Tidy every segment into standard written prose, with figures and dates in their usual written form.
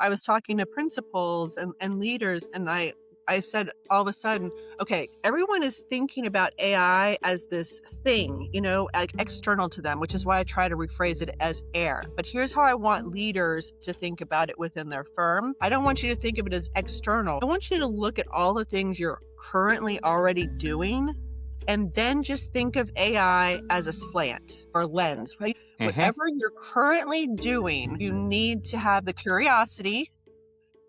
I was talking to principals and leaders, and I said all of a sudden, okay, everyone is thinking about AI as this thing, like external to them, which is why I try to rephrase it as air. But here's how I want leaders to think about it within their firm. I don't want you to think of it as external. I want you to look at all the things you're currently already doing and then just think of AI as a slant or lens, right? Hmm. Whatever you're currently doing, you need to have the curiosity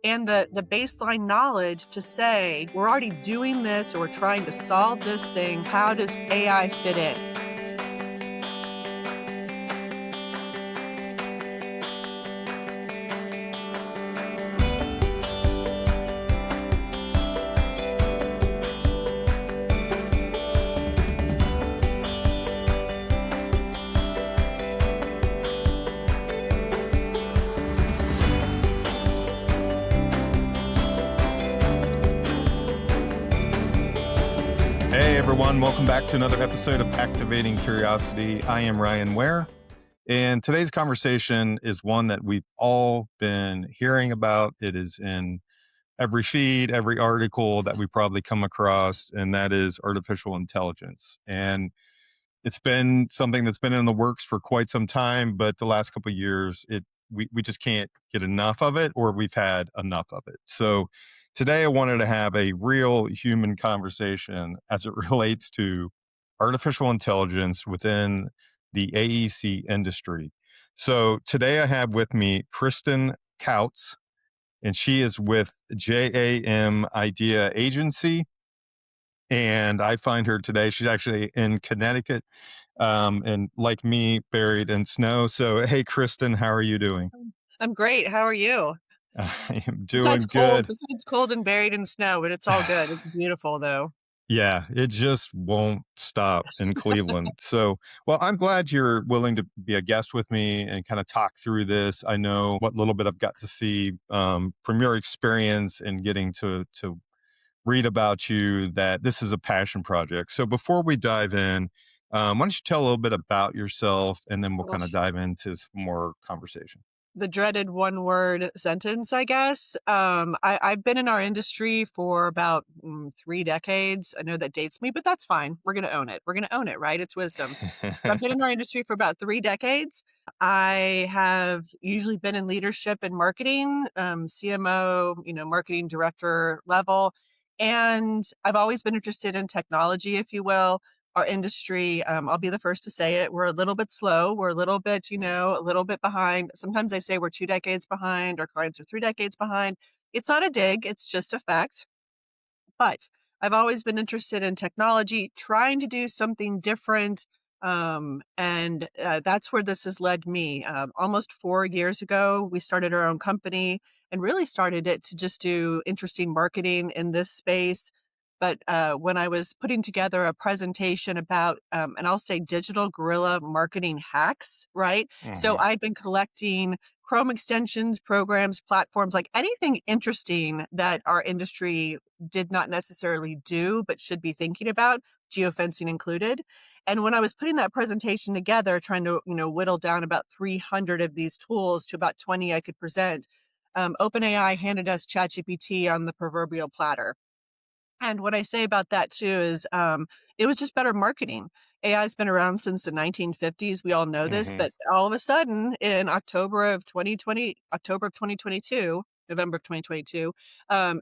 and the baseline knowledge to say, we're already doing this or we're trying to solve this thing. How does AI fit in? Hey everyone, welcome back to another episode of Activating Curiosity. I am Ryan Ware, and today's conversation is one that we've all been hearing about. It is in every feed, every article that we probably come across, and that is artificial intelligence. And it's been something that's been in the works for quite some time, but the last couple of years, we just can't get enough of it, or we've had enough of it. So today I wanted to have a real human conversation as it relates to artificial intelligence within the AEC industry. So today I have with me Kristin Kautz, and she is with JAM Idea Agency. And I find her today. She's actually in Connecticut, and like me, buried in snow. So, hey, Kristin, how are you doing? I'm great. How are you? I am doing good. Besides cold and buried in snow, but it's all good. It's beautiful though. Yeah, it just won't stop in Cleveland. So, well, I'm glad you're willing to be a guest with me and kind of talk through this. I know what little bit I've got to see from your experience and getting to read about you, that this is a passion project. So before we dive in, why don't you tell a little bit about yourself, and then we'll kind of dive into some more conversation. The dreaded one word sentence, I guess. I've been in our industry for about 3 decades. I know that dates me, but that's fine. We're going to own it. We're going to own it, right? It's wisdom. So I've been in our industry for about 3 decades. I have usually been in leadership and marketing, CMO, marketing director level. And I've always been interested in technology, if you will. Our industry, I'll be the first to say it. We're a little bit slow. We're a little bit, a little bit behind. Sometimes I say we're 2 decades behind. Our clients are 3 decades behind. It's not a dig. It's just a fact. But I've always been interested in technology, trying to do something different. And that's where this has led me. Almost 4 years ago, we started our own company and really started it to just do interesting marketing in this space. But when I was putting together a presentation about, and I'll say digital guerrilla marketing hacks, right? So Hmm. I've been collecting Chrome extensions, programs, platforms, like anything interesting that our industry did not necessarily do, but should be thinking about, geofencing included. And when I was putting that presentation together, trying to, whittle down about 300 of these tools to about 20 I could present, OpenAI handed us ChatGPT on the proverbial platter. And what I say about that too is it was just better marketing. AI has been around since the 1950s. We all know this, Hmm. but all of a sudden in October of 2022, November of 2022,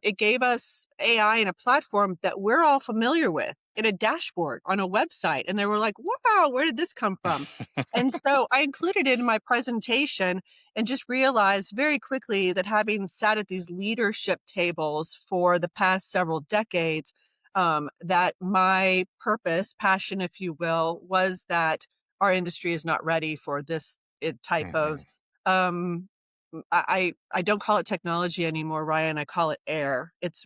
it gave us AI in a platform that we're all familiar with in a dashboard on a website. And they were like, wow, where did this come from? And so I included it in my presentation and just realized very quickly that having sat at these leadership tables for the past several decades, that my purpose, passion, if you will, was that our industry is not ready for this type of. Hmm. Um, I don't call it technology anymore, Ryan. I call it air. It's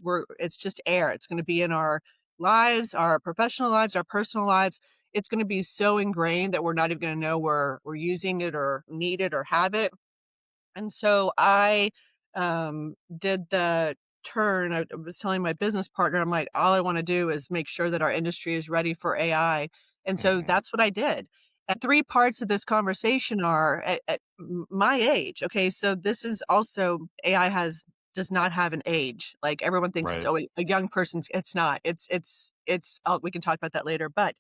just air. It's going to be in our lives, our professional lives, our personal lives. It's going to be so ingrained that we're not even going to know we're using it or need it or have it. And so I did the turn. I was telling my business partner, I'm like, all I want to do is make sure that our industry is ready for AI. And so Hmm. that's what I did. And three parts of this conversation are at my age. Okay, so this is also AI has does not have an age. Like everyone thinks it's Right. oh a young person's. It's not. It's. Oh, we can talk about that later. But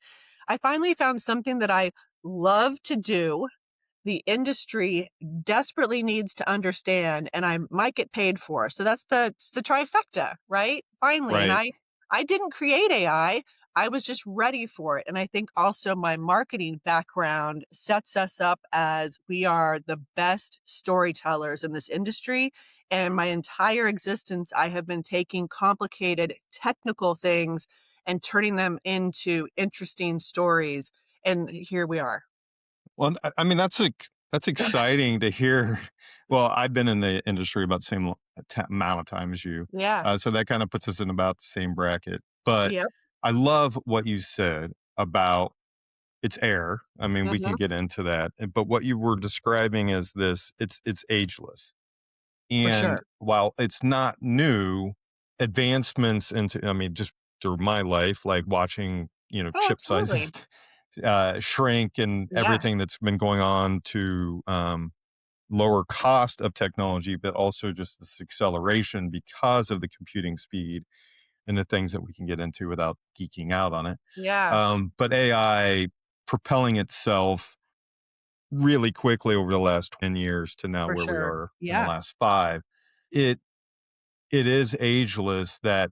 I finally found something that I love to do, the industry desperately needs to understand and I might get paid for. So that's it's the trifecta, right? Finally. And Right. I didn't create AI. I was just ready for it. And I think also my marketing background sets us up as we are the best storytellers in this industry. And my entire existence, I have been taking complicated technical things and turning them into interesting stories. And here we are. Well, I mean, that's exciting to hear. Well, I've been in the industry about the same amount of time as you, Yeah. so that kind of puts us in about the same bracket. But Yep. I love what you said about its air. I mean, we can Mhm. get into that, but what you were describing is this: it's ageless. For And sure. while it's not new, advancements into, I mean, just through my life, like watching, Oh, chip sizes absolutely. shrink and Yeah. everything that's been going on to lower cost of technology, but also just this acceleration because of the computing speed and the things that we can get into without geeking out on it. Yeah. But AI propelling itself really quickly over the last 10 years to now For where we sure. are in the Yeah. last 5. It it is ageless that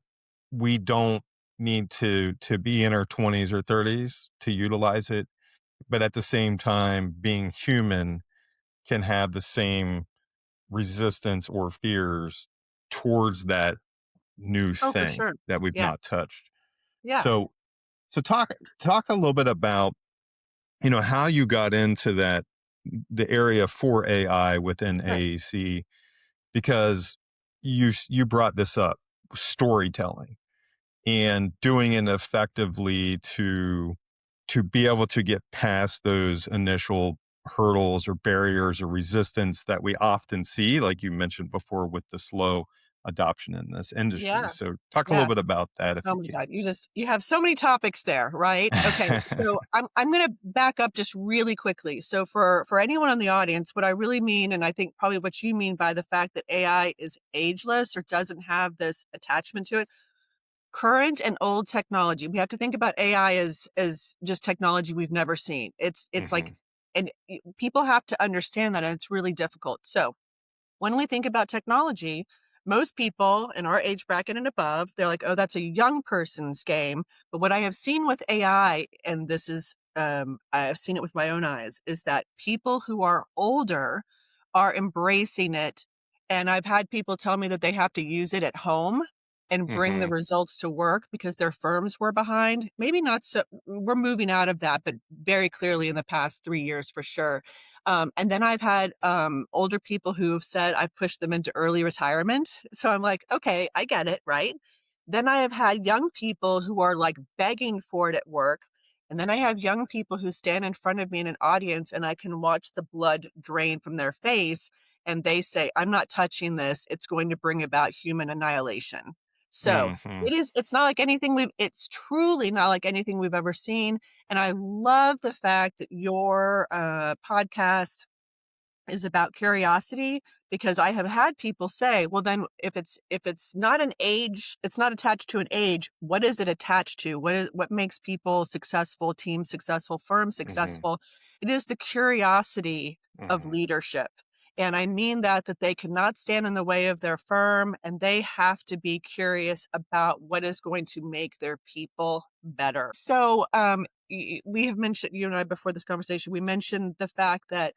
we don't need to be in our 20s or 30s to utilize it, but at the same time, being human can have the same resistance or fears towards that new Oh, for thing sure. that we've Yeah. not touched. Yeah. So talk a little bit about, how you got into the area for AI within Right. AAC, because you brought this up, storytelling and doing it effectively to be able to get past those initial hurdles or barriers or resistance that we often see, like you mentioned before, with the slow adoption in this industry. Yeah. So talk a little Yeah. bit about that if Oh you my can. God. You have so many topics there, right? Okay. So I'm gonna back up just really quickly. So for anyone in the audience, what I really mean, and I think probably what you mean by the fact that AI is ageless or doesn't have this attachment to it, current and old technology. We have to think about AI as just technology we've never seen. It's like Hmm. and people have to understand that and it's really difficult. So when we think about technology, most people in our age bracket and above, they're like, oh, that's a young person's game. But what I have seen with AI, and this is, I have seen it with my own eyes, is that people who are older are embracing it. And I've had people tell me that they have to use it at home and bring the Hmm. results to work because their firms were behind. Maybe not so, we're moving out of that, but very clearly in the past 3 years for sure. And then I've had older people who have said I've pushed them into early retirement. So I'm like, okay, I get it, right? Then I have had young people who are like begging for it at work. And then I have young people who stand in front of me in an audience and I can watch the blood drain from their face. And they say, I'm not touching this. It's going to bring about human annihilation. So Hmm. it's not like it's truly not like anything we've ever seen. And I love the fact that your podcast is about curiosity because I have had people say, well, then if it's not an age, it's not attached to an age. What is it attached to? What makes people successful, teams successful, firms Hmm. successful? It is the curiosity of Hmm. leadership. And I mean that they cannot stand in the way of their firm and they have to be curious about what is going to make their people better. So, we have mentioned, you and I, before this conversation, we mentioned the fact that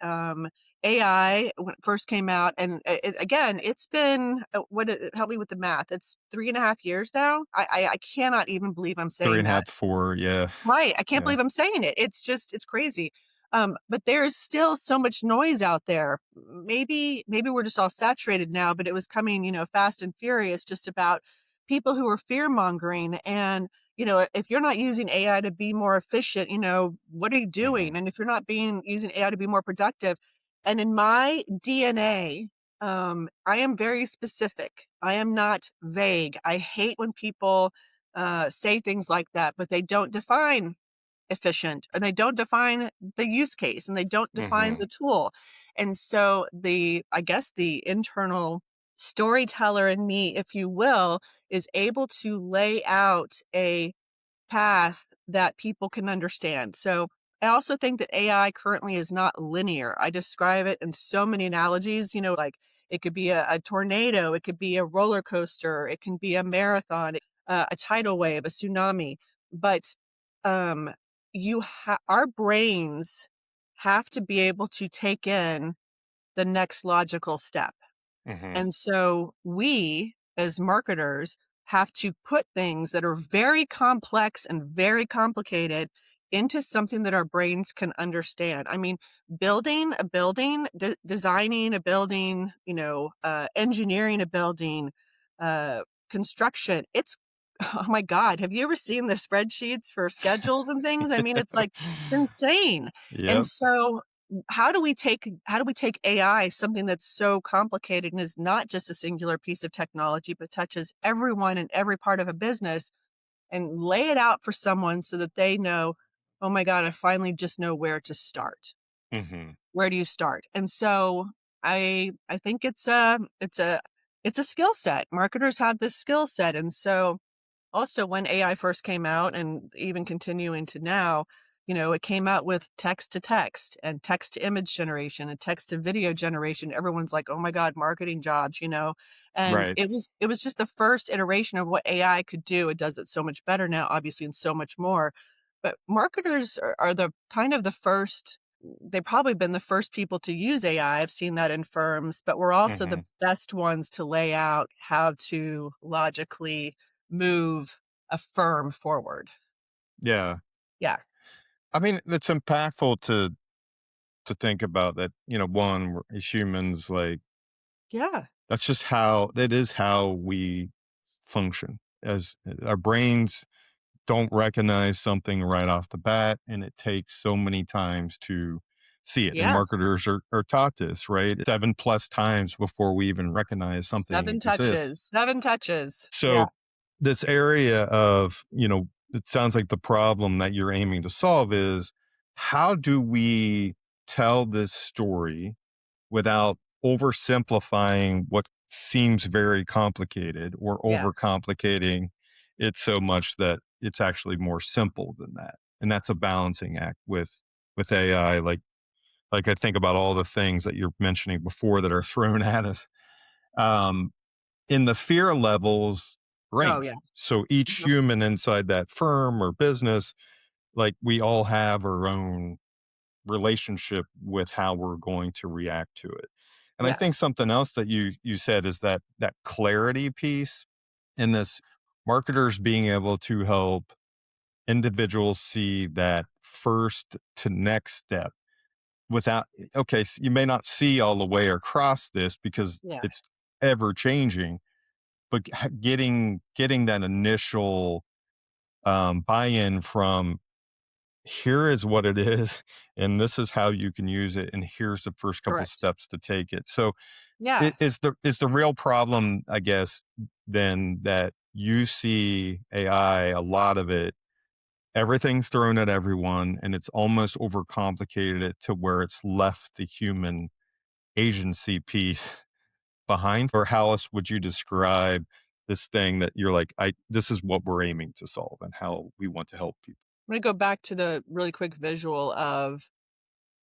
AI, when it first came out, and again, it's been help me with the math. It's 3.5 years now. I cannot even believe I'm Three saying and a that. half, 4. Yeah. Right. I can't Yeah. believe I'm saying it. It's crazy. But there's still so much noise out there. Maybe we're just all saturated now, but it was coming, fast and furious just about people who are fear mongering. And, if you're not using AI to be more efficient, what are you Hmm. doing? And if you're not using AI to be more productive, and in my DNA, I am very specific. I am not vague. I hate when people say things like that, but they don't define. efficient, and they don't define the use case, and they don't define Mhm. the tool. And so I guess the internal storyteller in me, if you will, is able to lay out a path that people can understand. So I also think that AI currently is not linear. I describe it in so many analogies, like it could be a tornado, it could be a roller coaster, it can be a marathon, a tidal wave, a tsunami. But um, our brains have to be able to take in the next logical step. Mhm. And so we, as marketers, have to put things that are very complex and very complicated into something that our brains can understand. I mean, building a building, designing a building, engineering a building, uh, construction, oh my God, have you ever seen the spreadsheets for schedules and things? I mean, it's insane. And Yep. so how do we take AI, something that's so complicated and is not just a singular piece of technology, but touches everyone in every part of a business, and lay it out for someone so that they know, oh my God, I finally just know where to start. Mhm. Where do you start? And so I think it's a skill set. Marketers have this skill set. And so also, when AI first came out and even continuing to now, it came out with text to text and text to image generation and text to video generation. Everyone's like, "Oh my God, marketing jobs." And Right. it was just the first iteration of what AI could do. It does it so much better now, obviously, and so much more. But marketers are the kind of the first. They've probably been the first people to use AI. I've seen that in firms, but we're also the Mhm. best ones to lay out how to logically move a firm forward. Yeah. Yeah. I mean, it's impactful to think about that, one, as humans, like, Yeah. that's just how that is how we function. As our brains don't recognize something right off the bat, and it takes so many times to see it. And Yeah. marketers are taught this, right? 7 plus times before we even recognize something 7 exists. touches, 7 touches. Yeah. So this area of, it sounds like the problem that you're aiming to solve is how do we tell this story without oversimplifying what seems very complicated or Yeah. overcomplicating it so much that it's actually more simple than that. And that's a balancing act with AI. Like I think about all the things that you're mentioning before that are thrown at us. Um, in the fear levels Oh, yeah. range. So each Mhm. human inside that firm or business, like we all have our own relationship with how we're going to react to it. And I Yeah. think something else that you said is that clarity piece in this marketers being able to help individuals see that first to next step without okay, so you may not see all the way across this because Yeah. it's ever changing, but getting that initial buy-in from here is what it is and this is how you can use it and here's the first couple Correct. steps to take it. So Yeah. is the real problem, I guess, then that you see AI, a lot of it, everything's thrown at everyone and it's almost overcomplicated it to where it's left the human agency piece behind? Or how else would you describe this thing that you're like, I this is what we're aiming to solve and how we want to help people? I'm gonna go back to the really quick visual of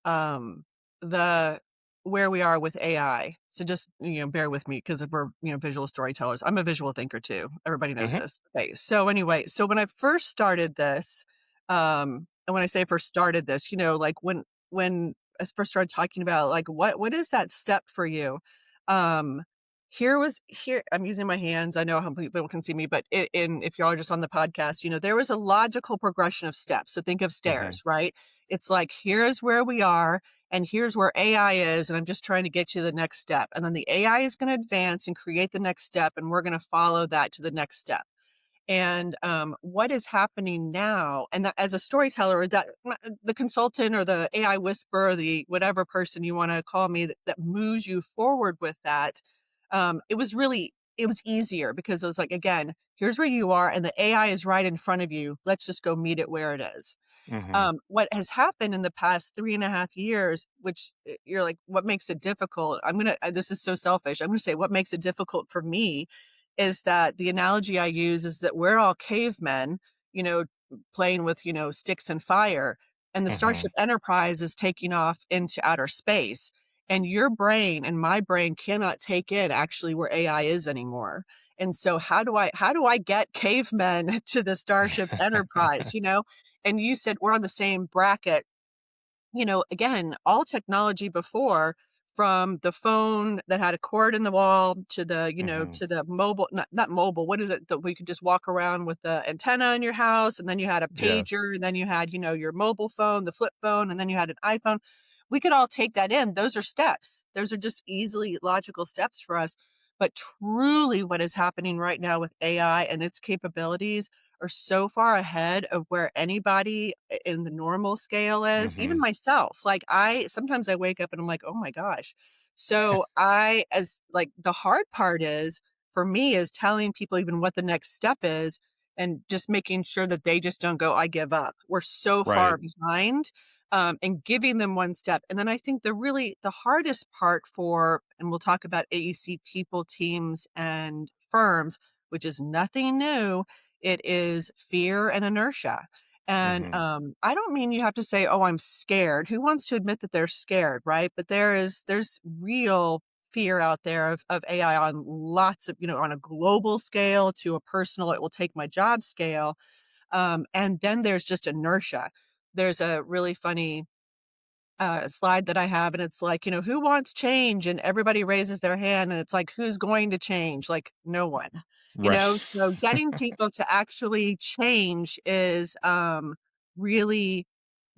um, the where we are with AI. So just, bear with me because we're, visual storytellers. I'm a visual thinker too. Everybody knows Mhm. this. Okay. So anyway, so when I first started this, and when I say first started this, like when I first started talking about like what is that step for you? Um, here I'm using my hands. I know how people can see me, but if y'all are just on the podcast, there was a logical progression of steps. So think of Mhm. stairs, right? It's like, here's where we are, and here's where AI is, and I'm just trying to get you to the next step. And then the AI is going to advance and create the next step, and we're going to follow that to the next step. And what is happening now, and that, as a storyteller, is that the consultant or the AI whisperer, the whatever person you want to call me, that moves you forward with that. It was easier because it was like, again, here's where you are, and the AI is right in front of you. Let's just go meet it where it is. Hmm. What has happened in the past 3.5 years, which you're like, what makes it difficult? This is so selfish. I'm going to say what makes it difficult for me is that the analogy I use is that we're all cavemen, you know, playing with, sticks and fire. And the Hmm. Starship Enterprise is taking off into outer space. And your brain and my brain cannot take in actually where AI is anymore. And so how do I get cavemen to the Starship Enterprise, And you said we're on the same bracket. Again, all technology before, from the phone that had a cord in the wall to Hmm. to the mobile, not mobile, what is it that we could just walk around with the antenna in your house, and then you had a Yes. pager, and then you had, your mobile phone, the flip phone, and then you had an iPhone. We could all take that in. Those are steps. Those are just easily logical steps for us. But truly what is happening right now with AI and its capabilities are so far ahead of where anybody in the normal scale is, even Hmm. myself. Like I sometimes I wake up and I'm like, "Oh my gosh." So I as like the hard part is for me is telling people even what the next step is and just making sure that they just don't go, "I give up." We're so Right. far behind. And giving them one step. And then I think the hardest part for, and we'll talk about AEC people, teams, and firms, which is nothing new, it is fear and inertia. And Hmm. I don't mean you have to say, "Oh, I'm scared." Who wants to admit that they're scared, right? But there's real fear out there of AI on lots of, on a global scale to a personal, it will take my job scale. And then there's just inertia. There's a really funny slide that I have, and it's like, who wants change? And everybody raises their hand, and it's like, who's going to change? Like, no one, Right. So getting people to actually change is really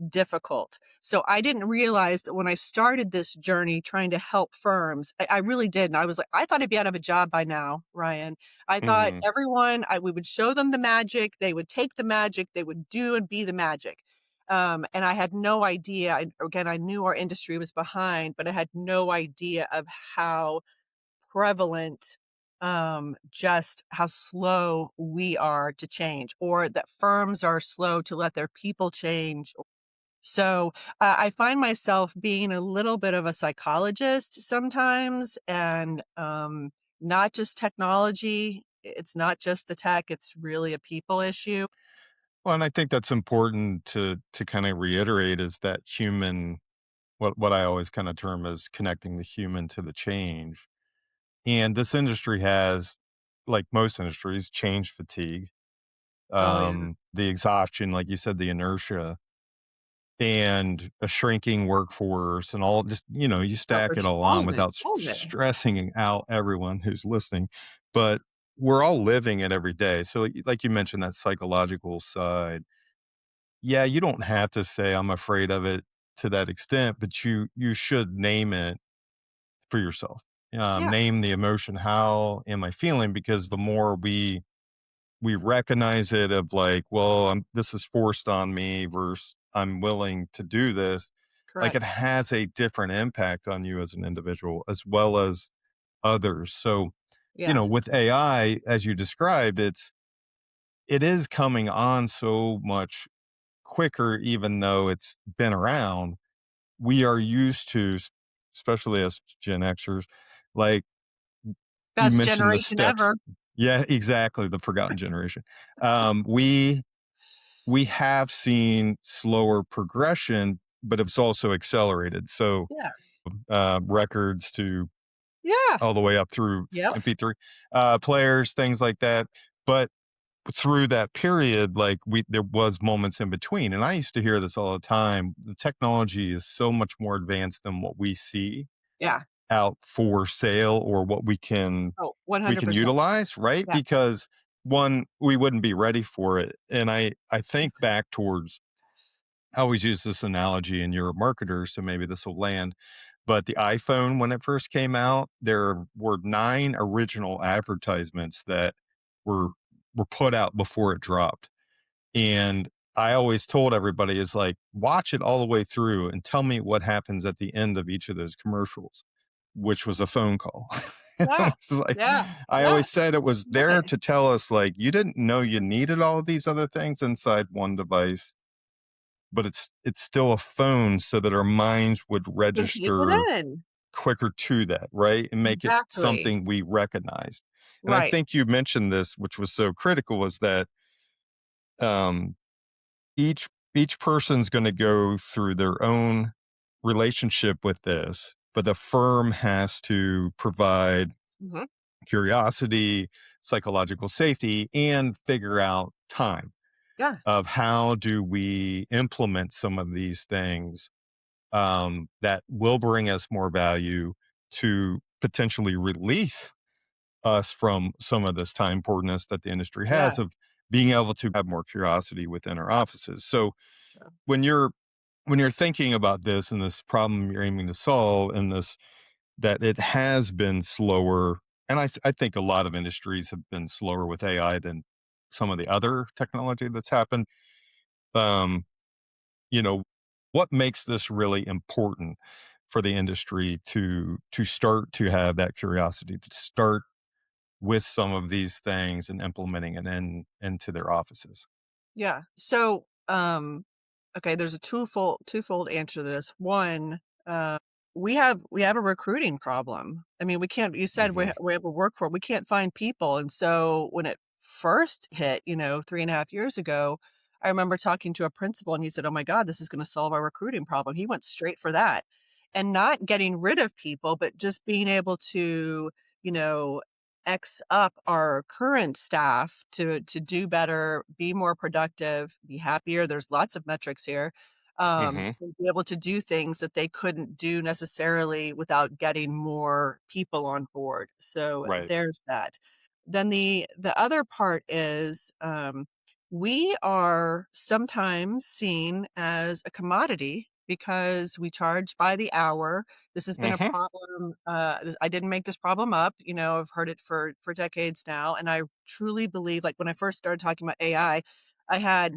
difficult. So I didn't realize that when I started this journey trying to help firms, I really did. And I was like, I thought I'd be out of a job by now, Ryan. I thought Hmm. we would show them the magic, they would take the magic, they would do and be the magic. And I had no idea. Again, I knew our industry was behind, but I had no idea of how prevalent, just how slow we are to change, or that firms are slow to let their people change. So, I find myself being a little bit of a psychologist sometimes, and, not just technology. It's not just the tech, it's really a people issue. Well, and I think that's important to kind of reiterate is that human, what I always kind of term as connecting the human to the change. And this industry has, like most industries, change fatigue, Oh, yeah. the exhaustion, like you said, the inertia, and a shrinking workforce, and all just you Don't stack it forget all all on of it, without all of it. stressing out everyone who's listening. But we're all living it every day. So, like you mentioned, that psychological side. Yeah, you don't have to say I'm afraid of it to that extent, but you should name it for yourself. Yeah, Name the emotion. How am I feeling? Because the more we recognize it of like, well, this is forced on me versus I'm willing to do this. Like it correct. has a different impact on you as an individual as well as others. So, Yeah. with AI, as you described, it is coming on so much quicker, even though it's been around. We are used to, especially as Gen Xers, like you Best mentioned the generation steps. ever. Yeah, exactly. The forgotten generation. We have seen slower progression, but it's also accelerated. So Yeah. records to Yeah. all the way up through Yep. MP3 players, things like that. But through that period, like there was moments in between, and I used to hear this all the time. The technology is so much more advanced than what we see Yeah. out for sale or what Oh, we can 100%. utilize, right? Yeah. Because one, we wouldn't be ready for it. And I think back towards, I always use this analogy, and you're a marketer, so maybe this will land. But the iPhone, when it first came out, there were 9 original advertisements that were were put out before it dropped. And I always told everybody is like, watch it all the way through and tell me what happens at the end of each of those commercials, which was a phone call. And I Yeah. was like, Yeah. I Yeah. always said it was Love there it. to tell us, like, you didn't know you needed all of these other things inside one device. but it's still a phone so that our minds would Can take register it in. quicker to that, right? And make it Exactly. something we recognize. And I Right. think you mentioned this, which was so critical, was that um, each person's going to go through their own relationship with this, but the firm has to provide Mhm. curiosity, psychological safety, and figure out time Yeah. of how do we implement some of these things that will bring us more value to potentially release us from some of this time poorness that the industry Yeah. has of being able to have more curiosity within our offices. So Sure. when you're thinking about this and this problem you're aiming to solve and this that it has been slower, and I think a lot of industries have been slower with AI than some of the other technology that's happened. Um, you know, what makes this really important for the industry to start to have that curiosity, to start with some of these things and implementing it into their offices? Yeah. So, okay, there's a twofold answer to this. One, uh, we have a recruiting problem. I mean, we can't. You said Mhm. we have a workforce. We can't find people, and so when it first hit, 3.5 years ago, I remember talking to a principal, and he said, "Oh my God, this is going to solve our recruiting problem." He went straight for that, and not getting rid of people, but just being able to, you know, X up our current staff to do better, be more productive, be happier. There's lots of metrics here. Mhm. And be able to do things that they couldn't do necessarily without getting more people on board. So Right. there's that. Then the other part is we are sometimes seen as a commodity because we charge by the hour. This has been a Mhm. problem. I didn't make this problem up. I've heard it for decades now, and I truly believe. Like when I first started talking about AI, I had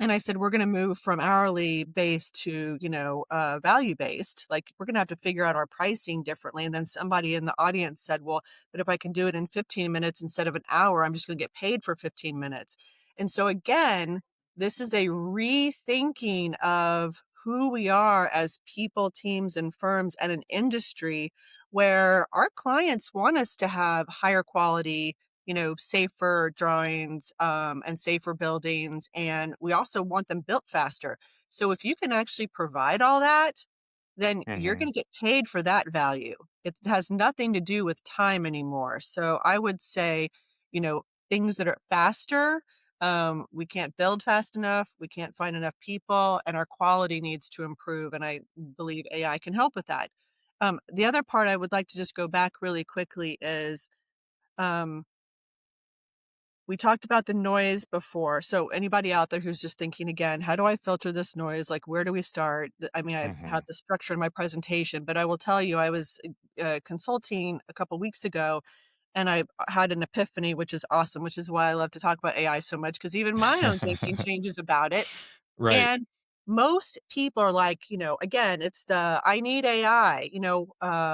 and I said, we're going to move from hourly based to, value based. Like we're going to have to figure out our pricing differently. And then somebody in the audience said, well, but if I can do it in 15 minutes instead of an hour, I'm just going to get paid for 15 minutes. And so again, this is a rethinking of who we are as people, teams, and firms and an industry where our clients want us to have higher quality, safer drawings, and safer buildings. And we also want them built faster. So if you can actually provide all that, then you're Mhm. going to get paid for that value. It has nothing to do with time anymore. So I would say, you know, things that are faster, we can't build fast enough. We can't find enough people, and our quality needs to improve. And I believe AI can help with that. The other part I would like to just go back really quickly is, um, we talked about the noise before. So anybody out there who's just thinking again, how do I filter this noise? Like, where do we start? I mean, I had Mhm. the structure in my presentation, but I will tell you, I was consulting a couple weeks ago and I had an epiphany, which is awesome, which is why I love to talk about AI so much, because even my own thinking changes about it. Right. And most people are like, again, it's the I need AI,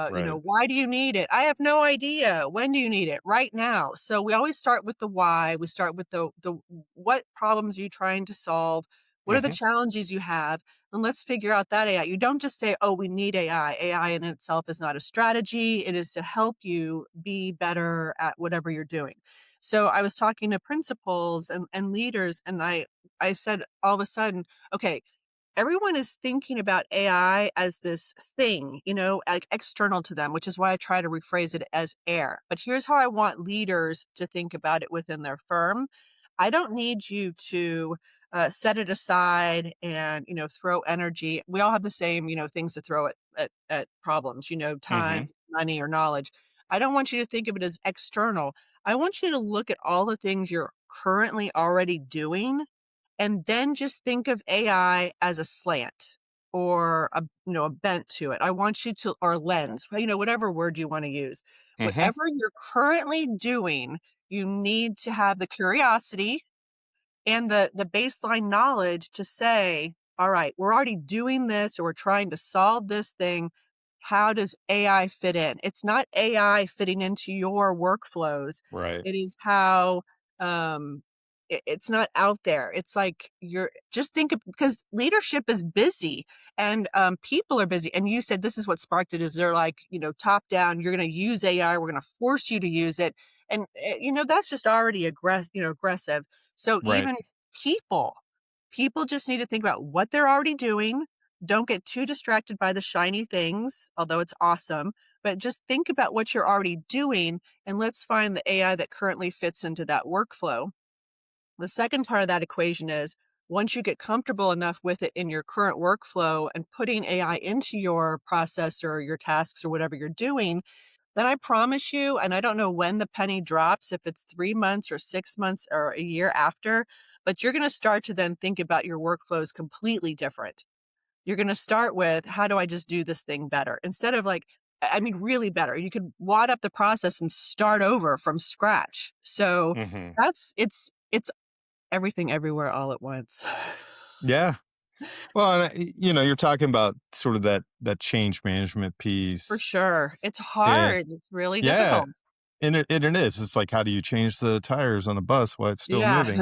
Right. why do you need it? I have no idea. When do you need it? Right now. So we always start with the why. We start with the what problems are you trying to solve? What are the Mhm. challenges you have? And let's figure out that AI. You don't just say, oh, we need AI. AI in itself is not a strategy. It is to help you be better at whatever you're doing. So I was talking to principals and leaders, and I said all of a sudden, okay, everyone is thinking about AI as this thing, like external to them, which is why I try to rephrase it as air. But here's how I want leaders to think about it within their firm. I don't need you to set it aside and throw energy. We all have the same things to throw at problems. Mhm. Time, money, or knowledge. I don't want you to think of it as external. I want you to look at all the things you're currently already doing and then just think of AI as a slant or a bent to it. I want you to, or lens, whatever word you want to use. Mhm. Whatever you're currently doing, you need to have the curiosity and the baseline knowledge to say, all right, we're already doing this or we're trying to solve this thing. How does AI fit in? It's not AI fitting into your workflows. Right. It is how um it's not out there. It's like you're just think of, because leadership is busy and people are busy. And you said this is what sparked it is they're like, top down, you're going to use AI. We're going to force you to use it. And, that's just already aggressive. So Right. even people, people just need to think about what they're already doing. Don't get too distracted by the shiny things, although it's awesome, but just think about what you're already doing and let's find the AI that currently fits into that workflow. The second part of that equation is once you get comfortable enough with it in your current workflow and putting AI into your process or your tasks or whatever you're doing, then I promise you, and I don't know when the penny drops, if it's 3 months or 6 months or a year after, but you're going to start to then think about your workflows completely different. You're going to start with, how do I just do this thing better? Instead of like, I mean, really better. You could wad up the process and start over from scratch. So Hmm. it's everything everywhere all at once. Yeah. Well, and, you're talking about sort of that change management For piece, sure. It's and hard. It's really yeah, difficult. and it is. It's like, how do you change the tires on a bus while it's still Yeah. moving?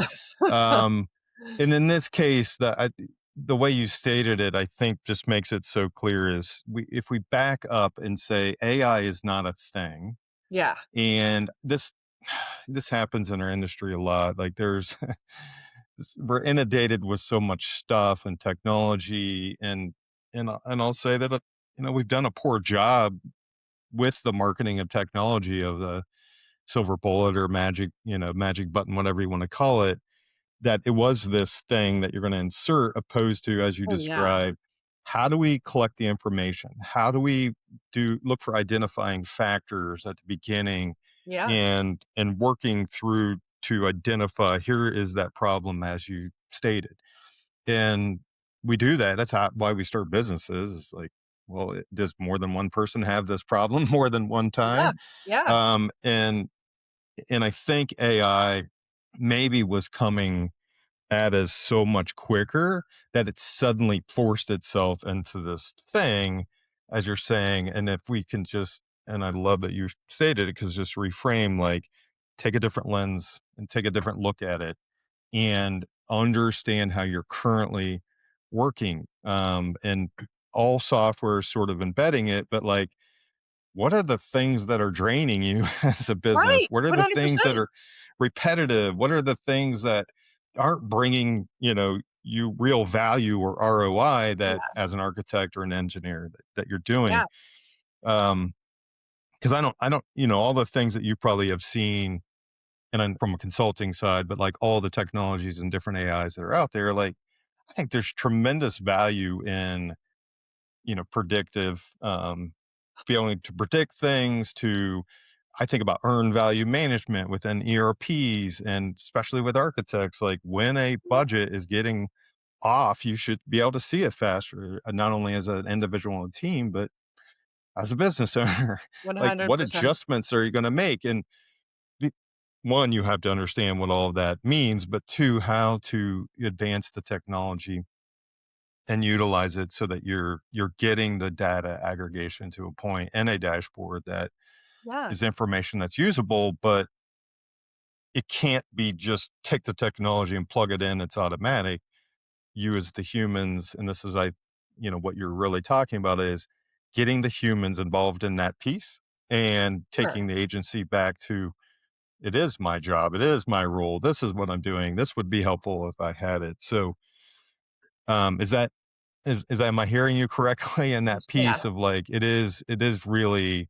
Um, and in this case, the way you stated it, I think, just makes it so clear. Is if we back up and say AI is not a thing, Yeah. and this happens in our industry a lot. Like there's we're inundated with so much stuff and technology, and I'll say that we've done a poor job with the marketing of technology, of the silver bullet or magic button, whatever you want to call it, that it was this thing that you're going to insert, opposed to, as you Oh, yeah. described, how do we collect the information? How do we do look for identifying factors at the beginning, Yeah. and working through to identify, here is that problem as you stated. And we do that. That's why we start businesses. It's like, well, does more than one person have this problem more than one Yeah. time? Yeah. And I think AI maybe was coming at us so much quicker that it suddenly forced itself into this thing, as you're saying. And if we can just, and I love that you stated it, because just reframe, like, take a different lens and take a different look at it, and understand how you're currently working. And all software is sort of embedding it, but like, what are the things that are draining you as a business? Right. What are the things that 100%. are repetitive? What are the things that aren't bringing, you real value or ROI, that Yeah. as an architect or an engineer that you're Yeah. doing? Um, because I don't, all the things that you probably have seen, and I'm from a consulting side, but like all the technologies and different AIs that are out there, like, I think there's tremendous value in, predictive, being able to predict things. To I think about earned value management within ERPs, and especially with architects, like when a Yeah. budget is getting off, you should be able to see it faster, not only as an individual and team, but as a business owner. Like, what 100%. adjustments are you going to make? And the, one, you have to understand what all of that means, but two, how to advance the technology and utilize it so that you're getting the data aggregation to a point and a dashboard that Yeah. is information that's usable. But it can't be just take the technology and plug it in, it's automatic. You, as the humans, and this is, what you're really talking about, is getting the humans involved in that piece, and Sure. taking the agency back to, it is my job, it is my role, this is what I'm doing, this would be helpful if I had it. So, is that, am I hearing you correctly in that Yeah. piece of, like, it is really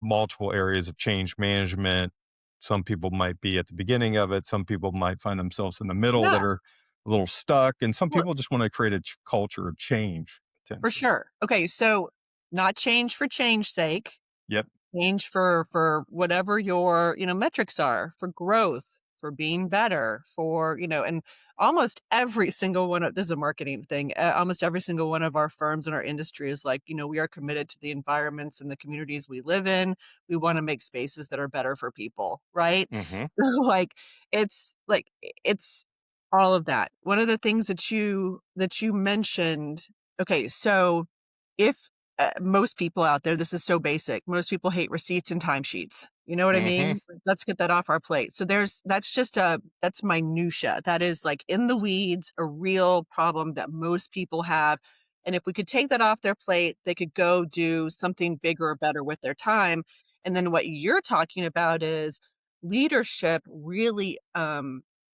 multiple areas of change management? Some people might be at the beginning of it, some people might find themselves in the middle Yeah. that are a little stuck, and some Well, people just want to create a culture of change, for potentially. sure. Okay, so not change for change sake. Yep. Change for whatever your, metrics are, for growth, for being better, for, and almost every single one of this is a marketing thing. Almost every single one of our firms in our industry is like, we are committed to the environments and the communities we live in. We want to make spaces that are better for people, right? Hmm. So it's all of that. One of the things that you mentioned, okay, so if most people out there, this is so basic. Most people hate receipts and timesheets. You know what I Hmm. mean? Let's get that off our plate. So that's minutia. That is like in the weeds, a real problem that most people have. And if we could take that off their plate, they could go do something bigger or better with their time. And then what you're talking about is leadership really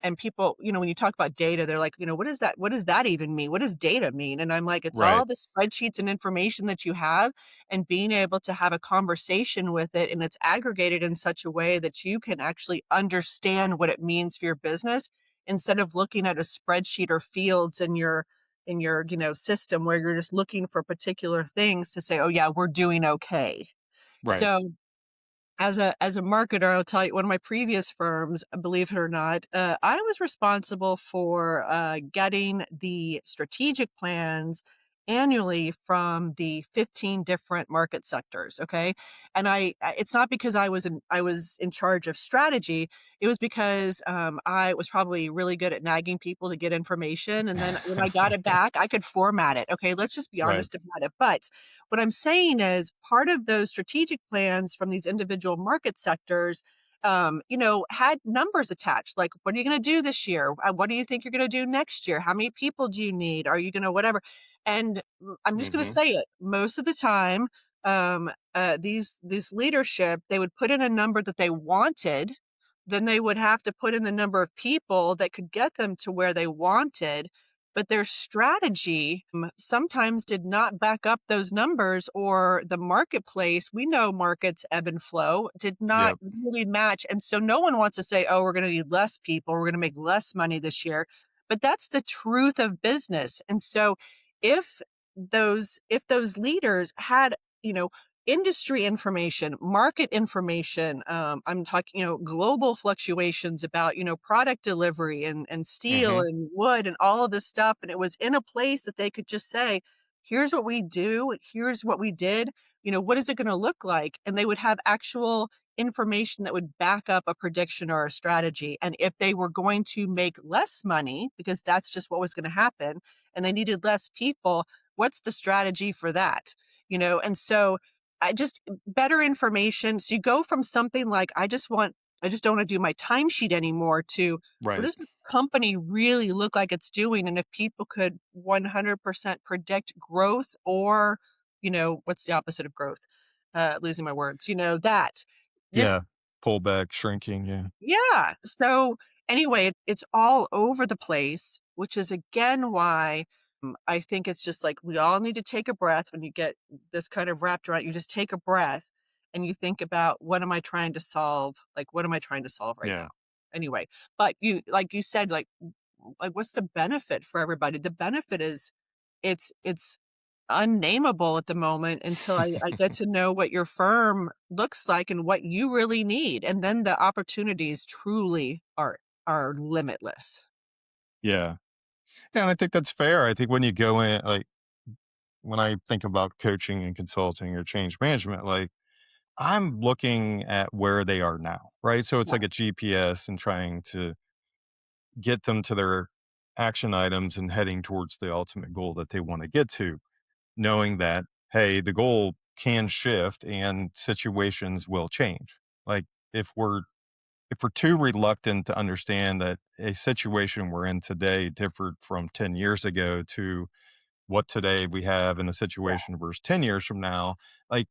and people, when you talk about data, they're like, what is that? What does that even mean? What does data mean? And I'm like, it's Right. all the spreadsheets and information that you have and being able to have a conversation with it. And it's aggregated in such a way that you can actually understand what it means for your business instead of looking at a spreadsheet or fields in your system where you're just looking for particular things to say, oh yeah, we're doing okay. Right. So as a marketer, I'll tell you, one of my previous firms, believe it or not, I was responsible for getting the strategic plans annually from the 15 different market sectors. Okay, and it's not because I was in charge of strategy. It was because I was probably really good at nagging people to get information, and then when I got it back, I could format it. Okay, let's just be Right. honest about it. But what I'm saying is part of those strategic plans from these individual market sectors, had numbers attached. Like, what are you going to do this year? What do you think you're going to do next year? How many people do you need? Are you going to whatever? And I'm just going to Hmm. say it. Most of the time, these leadership, they would put in a number that they wanted. Then they would have to put in the number of people that could get them to where they wanted, but their strategy sometimes did not back up those numbers, or the marketplace, we know markets ebb and flow, did not Yep. really match. And so no one wants to say, oh, we're going to need less people, we're going to make less money this year. But that's the truth of business. And so if if those leaders had, you know, industry information, market information, I'm talking, global fluctuations about, product delivery and steel Hmm. and wood and all of this stuff. And it was in a place that they could just say, here's what we do, here's what we did, what is it going to look like? And they would have actual information that would back up a prediction or a strategy. And if they were going to make less money, because that's just what was going to happen, and they needed less people, what's the strategy for that? And so I just better information. So you go from something like, I just don't want to do my timesheet anymore, to what Right. does the company really look like it's doing? And if people could 100% predict growth, or, what's the opposite of growth? Losing my words, that just Yeah. Pullback, shrinking. Yeah. yeah. So anyway, it's all over the place, which is again why I think it's just like we all need to take a breath when you get this kind of wrapped around. You just take a breath and you think about, what am I trying to solve? Like, what am I trying to solve right now? Yeah. Anyway, but like you said, like what's the benefit for everybody? The benefit is it's unnameable at the moment until I get to know what your firm looks like and what you really need. And then the opportunities truly are limitless. Yeah. Yeah. And I think that's fair. I think when you go in, like when I think about coaching and consulting or change management, like I'm looking at where they are now, right? So it's Yeah. like a GPS and trying to get them to their action items and heading towards the ultimate goal that they want to get to, knowing that, hey, the goal can shift and situations will change. Like if we're if we're too reluctant to understand that a situation we're in today differed from 10 years ago to what today we have in the Yeah. situation versus 10 years from now, like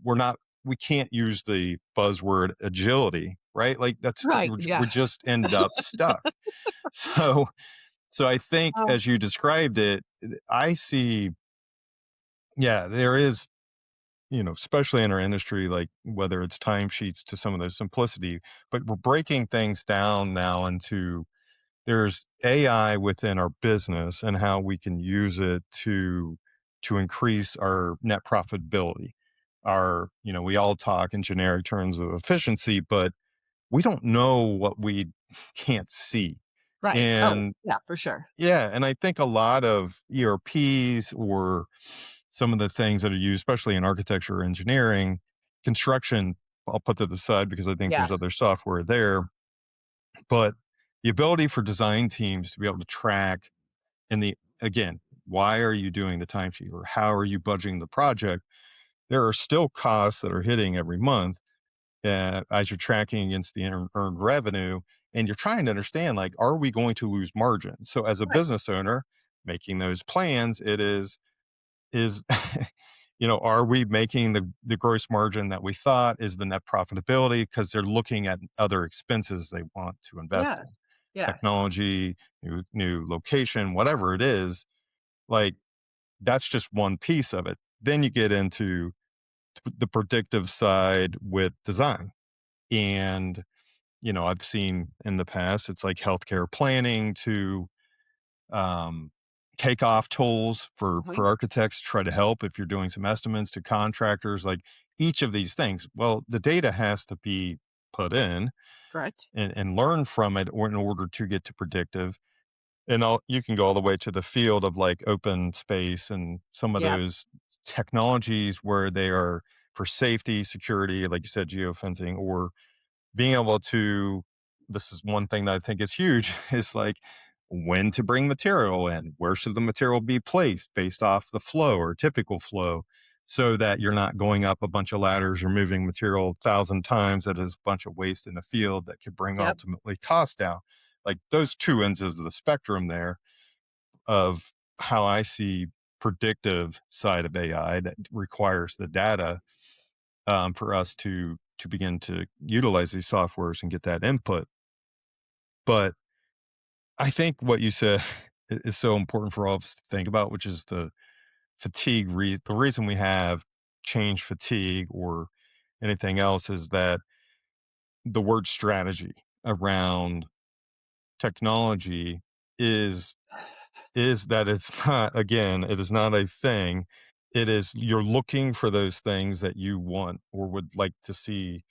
we're not we can't use the buzzword agility, right? Like Right. we Yeah. just end up stuck. So so I think Oh, as you described it, I see, yeah, there is, especially in our industry, like whether it's timesheets to some of the simplicity, but we're breaking things down now into there's AI within our business and how we can use it to increase our net profitability. We all talk in generic terms of efficiency, but we don't know what we can't see. right. Oh, And yeah, for sure. yeah, and I think a lot of ERPs or some of the things that are used, especially in architecture or engineering, construction, I'll put to the side because I think Yeah. there's other software there. But the ability for design teams to be able to track and again, why are you doing the timesheet or how are you budgeting the project, there are still costs that are hitting every month as you're tracking against the earned revenue, and you're trying to understand, like, are we going to lose margin? So as a Right. business owner making those plans, it is are we making the gross margin that we thought? Is the net profitability? Because they're looking at other expenses they want to invest Yeah. in, Yeah. technology, new location, whatever it is. Like, that's just one piece of it. Then you get into the predictive side with design. And, I've seen in the past, it's like healthcare planning to um, takeoff tools Mhm. for architects to try to help if you're doing some estimates to contractors, like each of these things. Well, the data has to be put in Correct. and learn from it or in order to get to predictive. And you can go all the way to the field of like open space and some of Yeah. those technologies where they are for safety, security, like you said, geofencing, or being able to, this is one thing that I think is huge, is like when to bring material in, where should the material be placed based off the flow or typical flow, so that you're not going up a bunch of ladders or moving material 1,000 times that is a bunch of waste in the field that could bring Yep. ultimately cost down. Like those two ends of the spectrum there of how I see predictive side of AI that requires the data for us to begin to utilize these softwares and get that input. But I think what you said is so important for all of us to think about, which is the fatigue. The reason we have change fatigue or anything else is that the word strategy around technology is is that it's not, again, it is not a thing. It is, you're looking for those things that you want or would like to see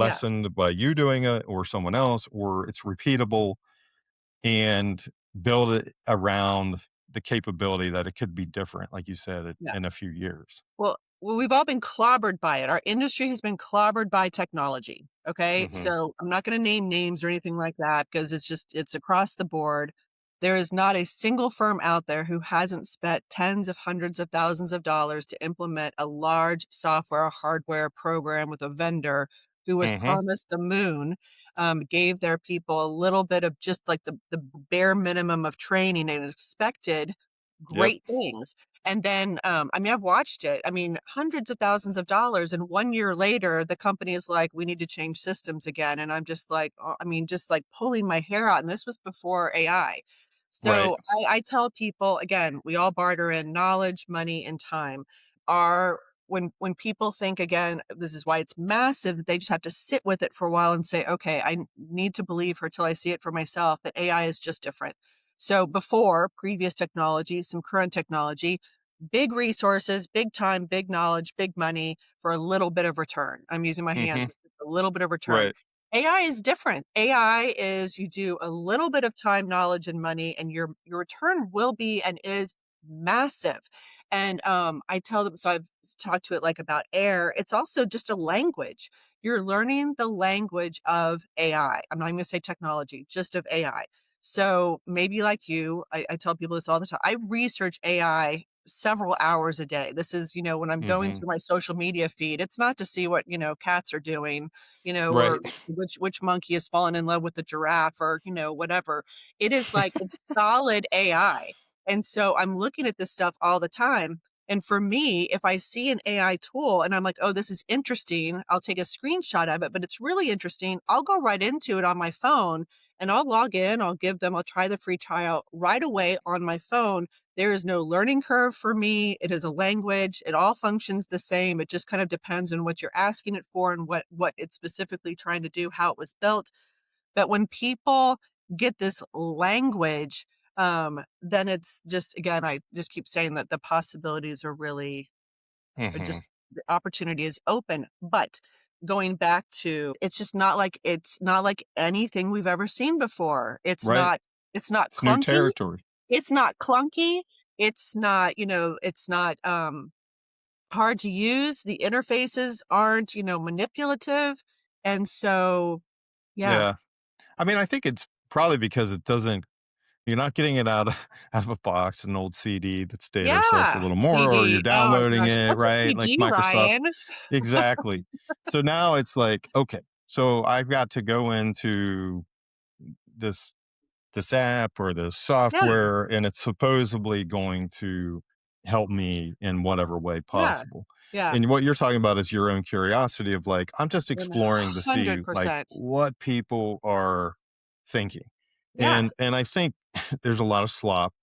Yeah. lessened by you doing it or someone else, or it's repeatable, and build it around the capability that it could be different, like you said, Yeah. in a few years. Well, we've all been clobbered by it. Our industry has been clobbered by technology. Okay. Hmm. So I'm not going to name names or anything like that because it's across the board. There is not a single firm out there who hasn't spent tens of hundreds of thousands of dollars to implement a large software, hardware program with a vendor who was Hmm. promised the moon, gave their people a little bit of just like the bare minimum of training and expected Yep. great things. And then, I mean, I've watched it. I mean, hundreds of thousands of dollars, and 1 year later, the company is like, "We need to change systems again," and I'm just like, I mean, just, like, pulling my hair out, and this was before AI. Right. So, I tell people, again, we all barter in knowledge, money, and time. Are when people think, again, this is why it's massive, that they just have to sit with it for a while and say, "Okay, I need to believe her till I see it for myself, that AI is just different." So before, previous technology, some current technology, big resources, big time, big knowledge, big money for a little bit of return. I'm using my hands, Hmm. a little bit of return. Right. AI is different. AI is you do a little bit of time, knowledge, and money, and your return will be and is massive. And I tell them, so I've talked to it like about air. It's also just a language. You're learning the language of AI. I'm not even gonna say technology, just of AI. So maybe like you, I tell people this all the time. I research AI several hours a day. This is, when I'm going Hmm. through my social media feed, it's not to see what, cats are doing, or Right. which monkey has fallen in love with the giraffe or, whatever. It is like it's solid AI. And so I'm looking at this stuff all the time. And for me, if I see an AI tool and I'm like, oh, this is interesting, I'll take a screenshot of it, but it's really interesting. I'll go right into it on my phone and I'll log in, I'll try the free trial right away on my phone. There is no learning curve for me. It is a language. It all functions the same. It just kind of depends on what you're asking it for and what it's specifically trying to do, how it was built. But when people get this language, then it's just, again, I just keep saying that the possibilities are really are Hmm. just, the opportunity is open. But going back to, it's not like anything we've ever seen before. Right. It's not It's new clunky. territory. It's not clunky. It's not hard to use. The interfaces aren't, manipulative. And so, yeah. Yeah. I mean, I think it's probably because it doesn't, You're not getting it out of out of a box, an old CD that's dated ourselves a Yeah, little more, or you're CD. Oh downloading gosh, it, what's a right? Like CD, Microsoft. Ryan? Exactly. So now it's like, okay, so I've got to go into this this app or this Yeah, software, and it's supposedly going to help me in whatever way yeah, possible. yeah, And what you're talking about is your own curiosity of like, I'm just exploring to see like 100%. what people are thinking. Yeah, And I think there's a lot of slop,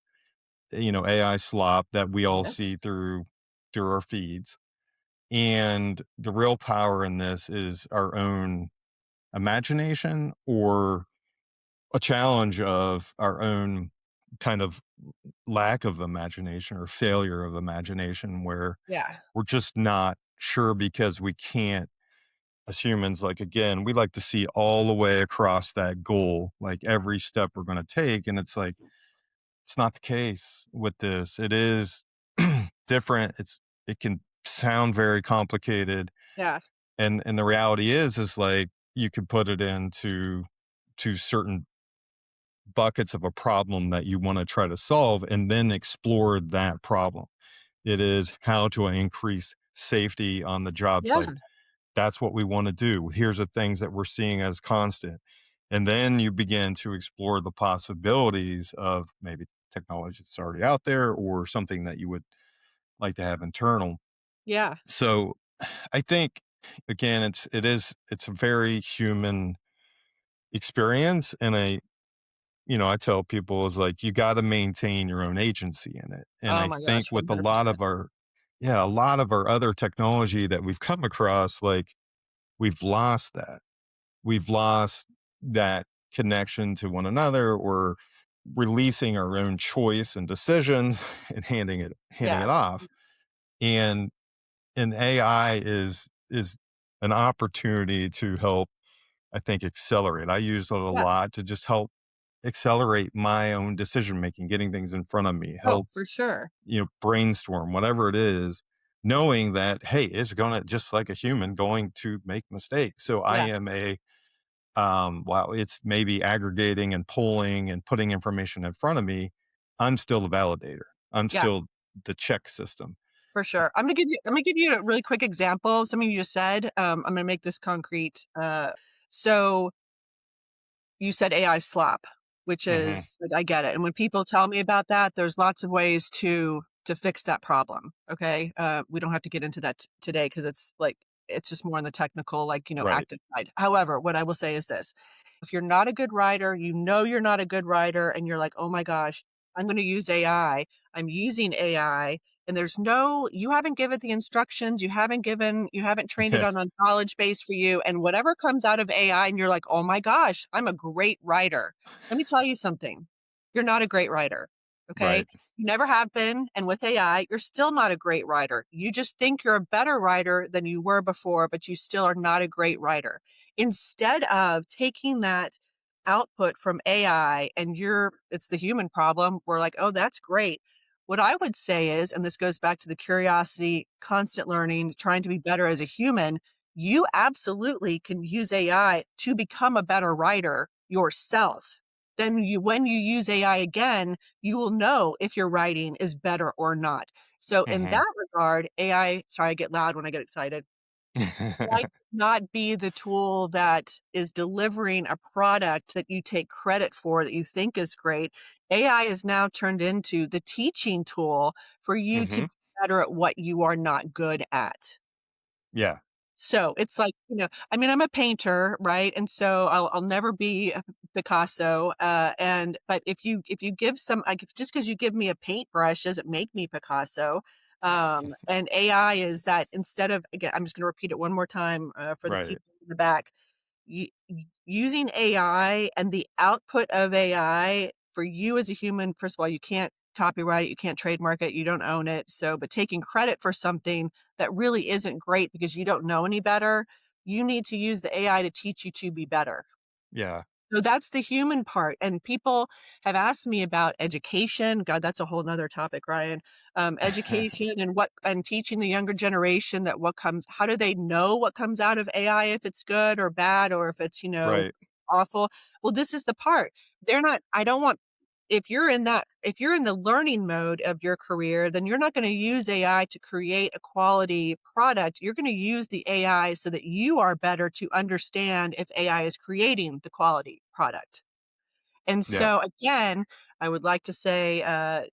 AI slop that we all yes, see through our feeds. And the real power in this is our own imagination or a challenge of our own kind of lack of imagination or failure of imagination where yeah, we're just not sure because we can't as humans like again we like to see all the way across that goal like every step we're going to take and it's like it's not the case with this. It is different. It can sound very complicated yeah, and the reality is like you could put it into to certain buckets of a problem that you want to try to solve and then explore that problem. It is how to increase safety on the job yeah, site. That's what we want to do. Here's the things that we're seeing as constant. And then you begin to explore the possibilities of maybe technology that's already out there or something that you would like to have internal. yeah. So I think again it's a very human experience and I tell people is like, you gotta maintain your own agency in it, and Oh I my think gosh, with a lot 100%. of our yeah, a lot of our other technology that we've come across, like, we've lost that. We've lost that connection to one another or releasing our own choice and decisions and handing Yeah, it off, and AI is an opportunity to help, I think, accelerate. I use it a yeah. lot to just help accelerate my own decision making, getting things in front of me, Oh, help, for sure. brainstorm, whatever it is, knowing that, hey, it's gonna just like a human going to make mistakes. So I Yeah, am while it's maybe aggregating and pulling and putting information in front of me, I'm still the validator. I'm yeah. still the check system. For sure. I'm gonna give you a really quick example of something you just said. I'm gonna make this concrete. So you said AI slop, which Hmm. is like, I get it. And when people tell me about that, there's lots of ways to fix that problem. Okay. We don't have to get into that today because it's like it's just more on the technical, like, Right. active side. However, what I will say is this. If you're not a good writer, you know you're not a good writer, and you're like, oh my gosh, I'm going to use AI. I'm using AI. And you haven't given the instructions, you haven't trained it on a knowledge base for you. And whatever comes out of AI, and you're like, oh my gosh, I'm a great writer. Let me tell you something. You're not a great writer. Okay. Right. You never have been. And with AI, you're still not a great writer. You just think you're a better writer than you were before, but you still are not a great writer. Instead of taking that output from AI and it's the human problem, we're like, oh, that's great. What I would say is, and this goes back to the curiosity, constant learning, trying to be better as a human, you absolutely can use AI to become a better writer yourself. When you use AI again, you will know if your writing is better or not. So in Hmm. that regard, AI, sorry, I get loud when I get excited. AI not be the tool that is delivering a product that you take credit for that you think is great. AI is now turned into the teaching tool for you to Hmm. be better at what you are not good at. Yeah. So it's like, I mean, I'm a painter, right? And so I'll never be a Picasso. But if you give like just because you give me a paintbrush doesn't make me Picasso. And AI is that instead of, again, I'm just going to repeat it one more time for the Right. people in the back. Using AI and the output of AI for you as a human, first of all, you can't copyright it, you can't trademark it, you don't own it. So, but taking credit for something that really isn't great because you don't know any better, you need to use the AI to teach you to be better. Yeah. So that's the human part. And people have asked me about education. God, that's a whole nother topic, Ryan. Education and teaching the younger generation that how do they know what comes out of AI, if it's good or bad, or if it's, Right. awful? Well, this is the part. I don't want if you're in the learning mode of your career, then you're not going to use AI to create a quality product. You're going to use the AI so that you are better to understand if AI is creating the quality product. And Yeah. so again, I would like to say,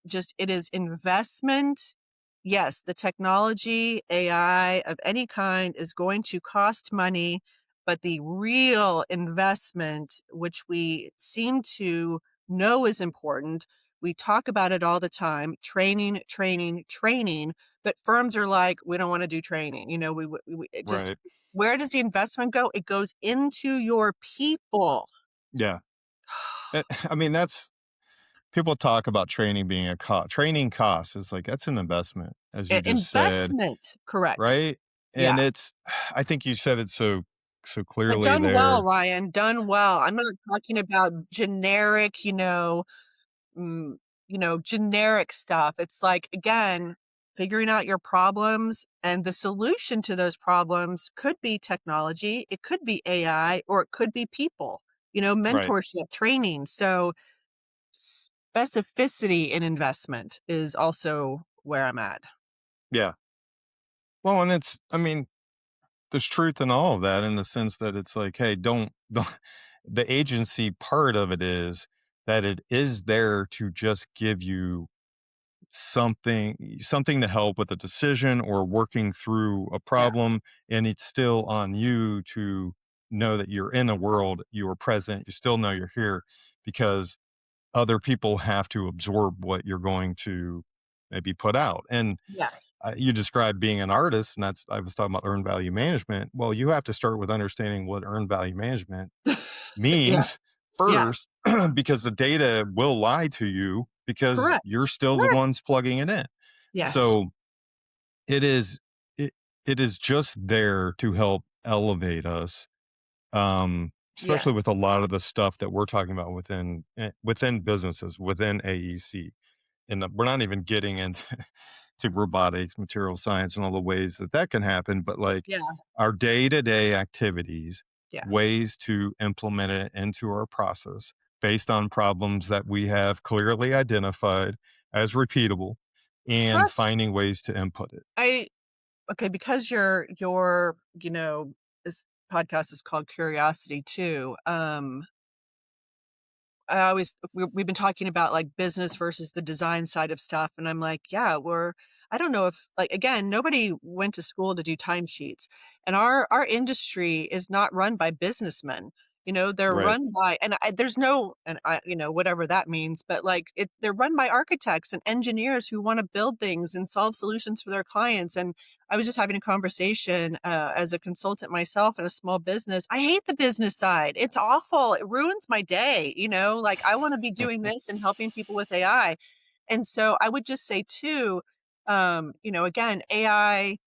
just it is investment. Yes, the technology, AI of any kind is going to cost money, but the real investment, which we seem to know is important, we talk about it all the time, training, training, training, but firms are like, we don't want to do training. It just, Right. where does the investment go? It goes into your people. Yeah. I mean, that's people talk about training being a cost. Training costs is like that's an investment, as you just said, Investment, correct. right? And Yeah, it's I think you said it so but clearly done well, there. Ryan, done well. I'm not talking about generic, mm, generic stuff. It's like, again, figuring out your problems, and the solution to those problems could be technology, it could be AI, or it could be people, Right. mentorship, training. So specificity in investment is also where I'm at. Yeah. Well, and it's I mean, there's truth in all of that in the sense that it's like, hey, don't the agency part of it is that it is there to just give you something to help with a decision or working through a Yeah, problem, and it's still on you to know that you're in the world, you are present, you still know you're here because other people have to absorb what you're going to maybe put out. And yeah. you described being an artist, and that's I was talking about earned value management. Well, you have to start with understanding what earned value management Yeah, means yeah, first, because the data will lie to you because correct, you're still the correct. ones plugging it in. Yes. So it is it, it is just there to help elevate us, especially Yes. with a lot of the stuff that we're talking about within businesses, within AEC. And we're not even getting into to robotics, material science, and all the ways that that can happen, but like Yeah, our day-to-day activities, yeah. ways to implement it into our process based on problems that we have clearly identified as repeatable and Correct. finding ways to input it. I Okay, because this podcast is called Curiosity too. We've been talking about like business versus the design side of stuff, and I'm like, yeah, I don't know if, like, again, nobody went to school to do timesheets, and our industry is not run by businessmen. They're Right, run by, and there's no, and whatever that means, but like they're run by architects and engineers who want to build things and solve solutions for their clients. And I was just having a conversation as a consultant myself in a small business. I hate the business side. It's awful. It ruins my day. Like, I want to be doing this and helping people with AI. And so I would just say too, again, AI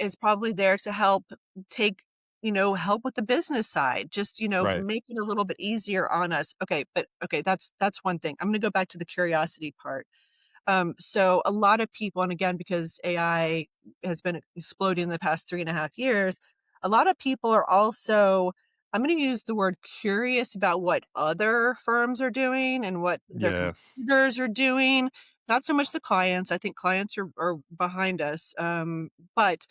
is probably there to take, help with the business side, just, right. make it a little bit easier on us. Okay. But okay, that's one thing. I'm going to go back to the curiosity part. So a lot of people, and again, because AI has been exploding in the past 3.5 years, a lot of people are also, I'm going to use the word curious about what other firms are doing and what their Yeah, competitors are doing. Not so much the clients. I think clients are behind us. But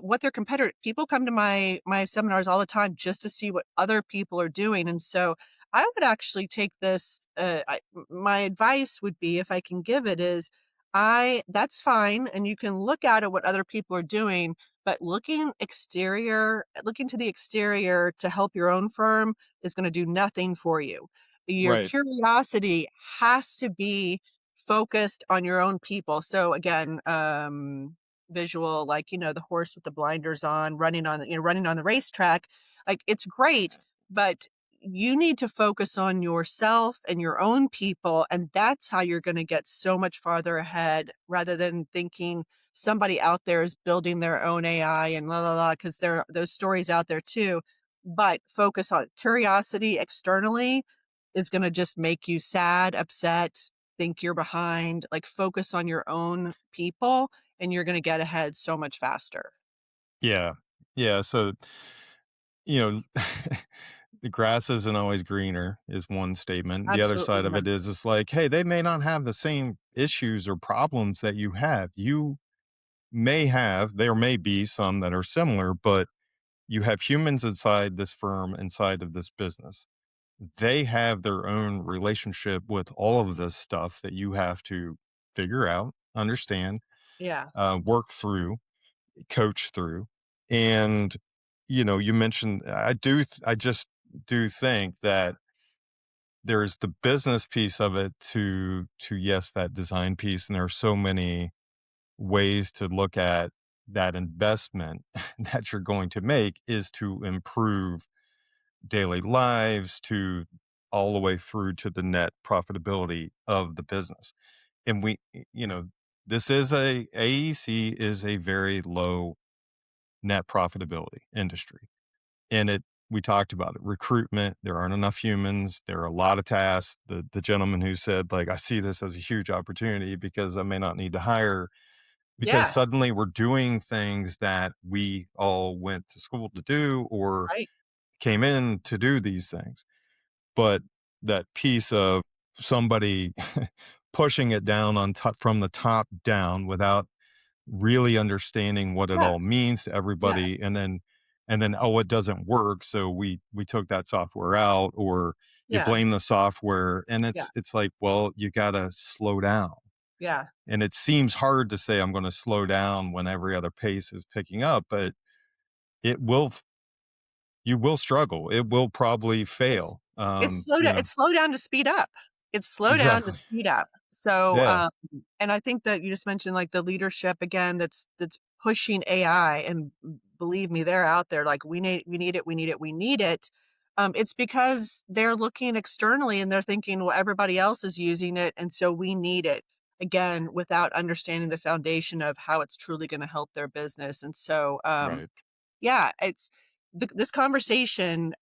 what their competitor people come to my seminars all the time just to see what other people are doing. And so I would actually take this. My advice would be, if I can give it, is that's fine, and you can look at what other people are doing, but looking to the exterior to help your own firm is going to do nothing for you. Your right, curiosity has to be focused on your own people. So again, visual, like, the horse with the blinders on, running on the racetrack. Like, it's great, but you need to focus on yourself and your own people. And that's how you're going to get so much farther ahead, rather than thinking somebody out there is building their own AI and la la la, because there are those stories out there too. But focus on curiosity externally is going to just make you sad, upset, think you're behind. Like, focus on your own people, and you're going to get ahead so much faster. yeah, yeah. So you know, the grass isn't always greener is one statement. The other Absolutely side of not. it is like, hey, they may not have the same issues or problems that you have. You may have, there may be some that are similar, but you have humans inside this firm, inside of this business. They have their own relationship with all of this stuff that you have to figure out, understand, Yeah. work through, coach through. And, you mentioned, I just do think that there's the business piece of it to yes, that design piece. And there are so many ways to look at that investment that you're going to make is to improve daily lives to all the way through to the net profitability of the business. And this is AEC is a very low net profitability industry. And we talked about it, recruitment, there aren't enough humans, there are a lot of tasks. The gentleman who said, like, I see this as a huge opportunity because I may not need to hire because Yeah. suddenly we're doing things that we all went to school to do or Right. came in to do these things. But that piece of somebody pushing it down on top from the top down without really understanding what it Yeah. all means to Yeah. everybody, and then, oh, it doesn't work, so we took that software out, or you Yeah. blame the software, and Yeah. it's like, well, you gotta slow down. Yeah. And it seems hard to say I'm gonna slow down when every other pace is picking up, but it will you will struggle. It will probably It's fail. it's slow down to speed up. It's slow down to Exactly. speed up. So, Yeah. and I think that you just mentioned, like, the leadership again that's pushing AI, and believe me, they're out there like, we need it, we need it, we need it." It's because they're looking externally and they're thinking, "Well, everybody else is using it, and so we need it." Again, without understanding the foundation of how it's truly gonna help their business, and so, Right. yeah, it's this conversation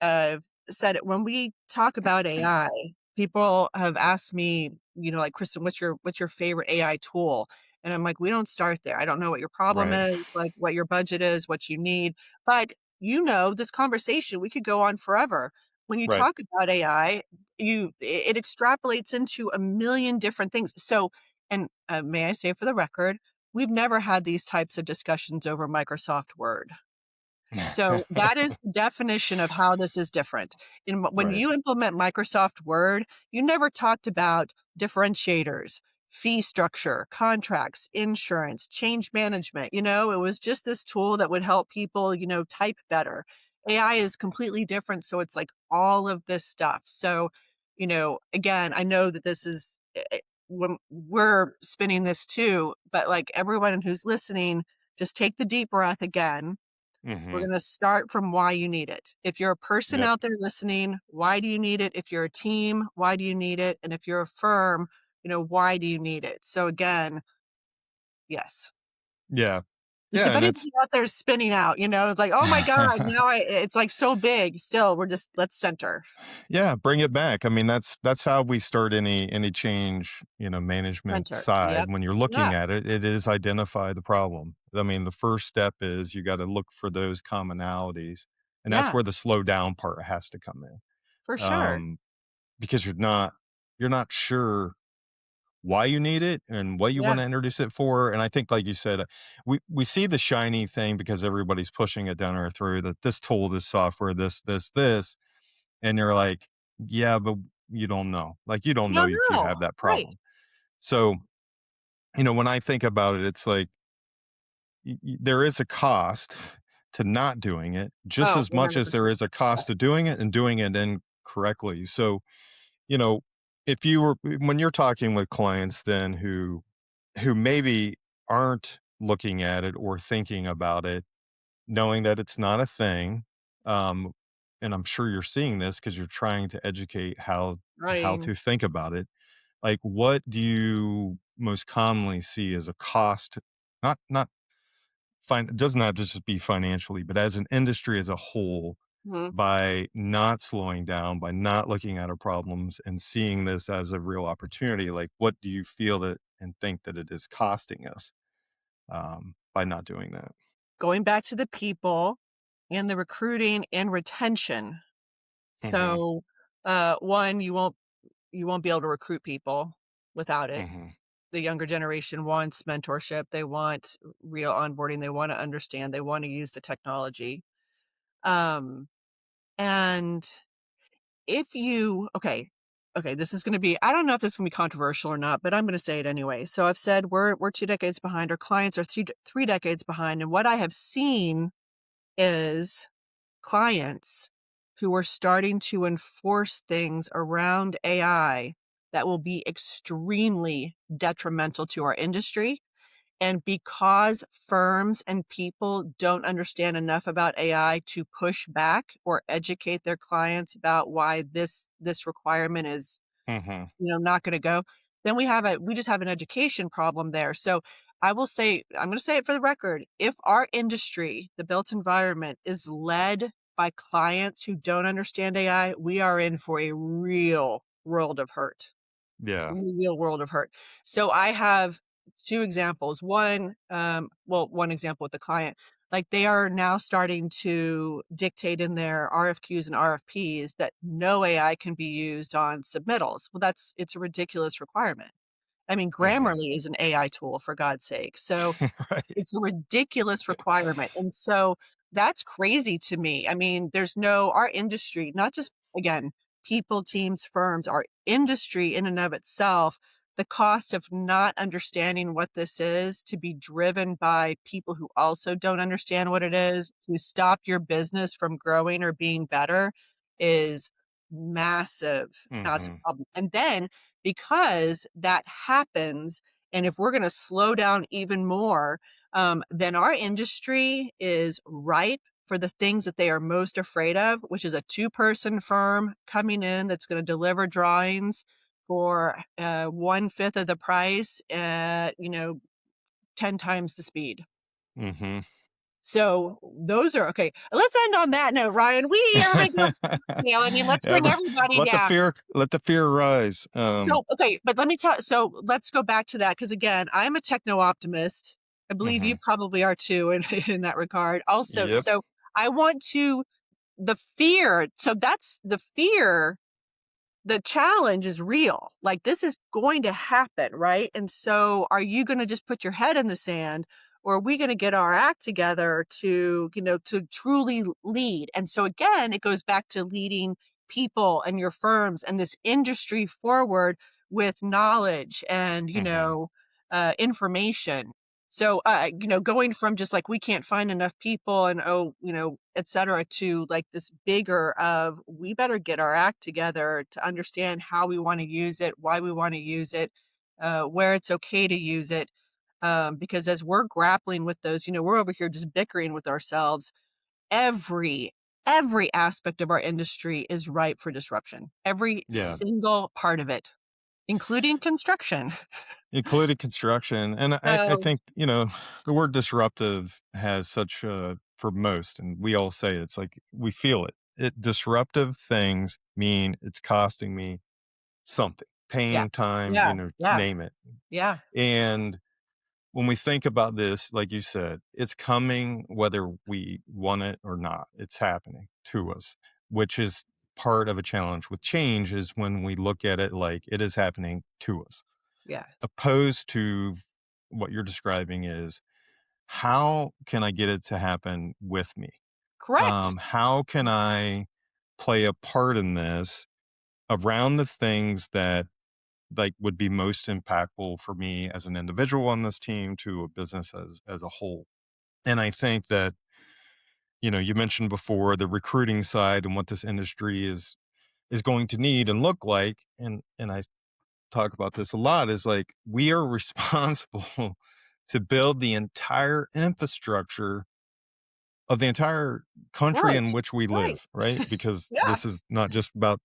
said it when we talk about AI, people have asked me, like, "Kristen, what's your favorite AI tool?" And I'm like, "We don't start there. I don't know what your problem Right. is, like, what your budget is, what you need." But, this conversation, we could go on forever. When you Right. talk about AI, it extrapolates into a million different things. So, and may I say for the record, we've never had these types of discussions over Microsoft Word. So that is the definition of how this is different. When Right. you implement Microsoft Word, you never talked about differentiators, fee structure, contracts, insurance, change management. It was just this tool that would help people, type better. AI is completely different. So it's like all of this stuff. So, again, I know that this is when we're spinning this too, but like everyone who's listening, just take the deep breath again. We're Mhm. gonna start from why you need it. If you're a person Yep. out there listening, why do you need it? If you're a team, why do you need it? And if you're a firm, why do you need it? So again, yes. Yeah. Just Yeah, if and it's anything out there is spinning out, it's like, "Oh my god, now it's like so big." Still, we're just let's center. yeah, bring it back. I mean, that's how we start any change, management Center. side. Yep. When you're Yeah. looking at it, it is identify the problem. I mean, the first step is you gotta look for those commonalities, and that's Yeah, where the slow down part has to come in. for sure. Um, because you're not sure why you need it and what you Yeah. wanna introduce it for, and I think, like you said, we see the shiny thing because everybody's pushing it down our throat that this tool, this software, this, and you're like, "Yeah, but you don't know." Like, you don't No, know if you no. have that Right. problem. So, when I think about it, it's like there is a cost to not doing it just Oh, as much as there 100%. is a cost Yes. to doing it and doing it incorrectly. So, you know, if you were when you're talking with clients then who maybe aren't looking at it or thinking about it, knowing that it's not a thing, um, and I'm sure you're seeing this because 'cause you're trying to educate how Right. to think about it. Like, what do you most commonly see as a cost? Not it doesn't have to just be financially, but as an industry as a whole, Mhm. by not slowing down, by not looking at our problems and seeing this as a real opportunity, like, what do you feel that and think that it is costing us, by not doing that? Going back to the people and the recruiting and retention. Mhm. So, one, you won't be able to recruit people without it. Mhm. The younger generation wants mentorship, they want real onboarding, they wanna understand, they wanna use the technology. Um, and if you okay, this is gonna be I don't know if this is gonna be controversial or not, but I'm gonna say it anyway. So I've said we're 2 decades behind, our clients are 3 decades behind, and what I have seen is clients who are starting to enforce things around AI that will be extremely detrimental to our industry. And because firms and people don't understand enough about AI to push back or educate their clients about why this requirement is, Mhm. not gonna go, then we just have an education problem there. So I will say, I'm gonna say it for the record, if our industry, the built environment, is led by clients who don't understand AI, we are in for a real world of hurt. Yeah. Real world of hurt. So I have 2 examples. One example with the client, like, they are now starting to dictate in their RFQs and RFPs that no AI can be used on submittals. Well, it's a ridiculous requirement. I mean, Mhm. Grammarly is an AI tool, for God's sake. So Right. it's a ridiculous requirement, and so that's crazy to me. I mean, there's no our industry, not just, again, people, teams, firms, our industry in and of itself, the cost of not understanding what this is, to be driven by people who also don't understand what it is, to stop your business from growing or being better is massive, massive Mhm. problem. And then because that happens, and if we're gonna slow down even more, then our industry is ripe for the things that they are most afraid of, which is a two-person firm coming in that's gonna deliver drawings for, 1/5 of the price at, 10 times the speed. Mhm. So, those are okay, let's end on that note, Ryan. Everybody go I mean, let's bring Ever everybody down. let the fear rise. Okay, but let me tell so let's go back to that because again, I'm a techno optimist. I believe you Mhm. probably are too in in that regard. Also, Yep. so I want to the fear, so that's the fear, the challenge is real. Like, this is going to happen, right? And so are you going to just put your head in the sand, or are we going to get our act together to, to truly lead? And so again, it goes back to leading people and your firms and this industry forward with knowledge and, Mhm. information. So, going from just like we can't find enough people and et cetera, to like this bigger of we better get our act together to understand how we want to use it, why we want to use it, where it's okay to use it. Because as we're grappling with those, we're over here just bickering with ourselves. Every every aspect of our industry is ripe for disruption. Every Yeah. single part of it, including construction. Including construction, and I So think, the word disruptive has such a for most, and we all say it's like we feel it. Disruptive things mean it's costing me something, yeah, pain, time, yeah, yeah, name it. yeah, And when we think about this, like you said, it's coming whether we want it or not. It's happening to us, which is part of a challenge with change is when we look at it like it is happening to us. yeah. Opposed to what you're describing is how can I get it to happen with me? Correct. How can I play a part in this around the things that like would be most impactful for me as an individual on this team to a business as a whole. And I think that, you mentioned before the recruiting side and what this industry is going to need and look like. And I talk about this a lot is like we are responsible to build the entire infrastructure of the entire country Right, in which we right. live, right? Because Yeah, this is not just about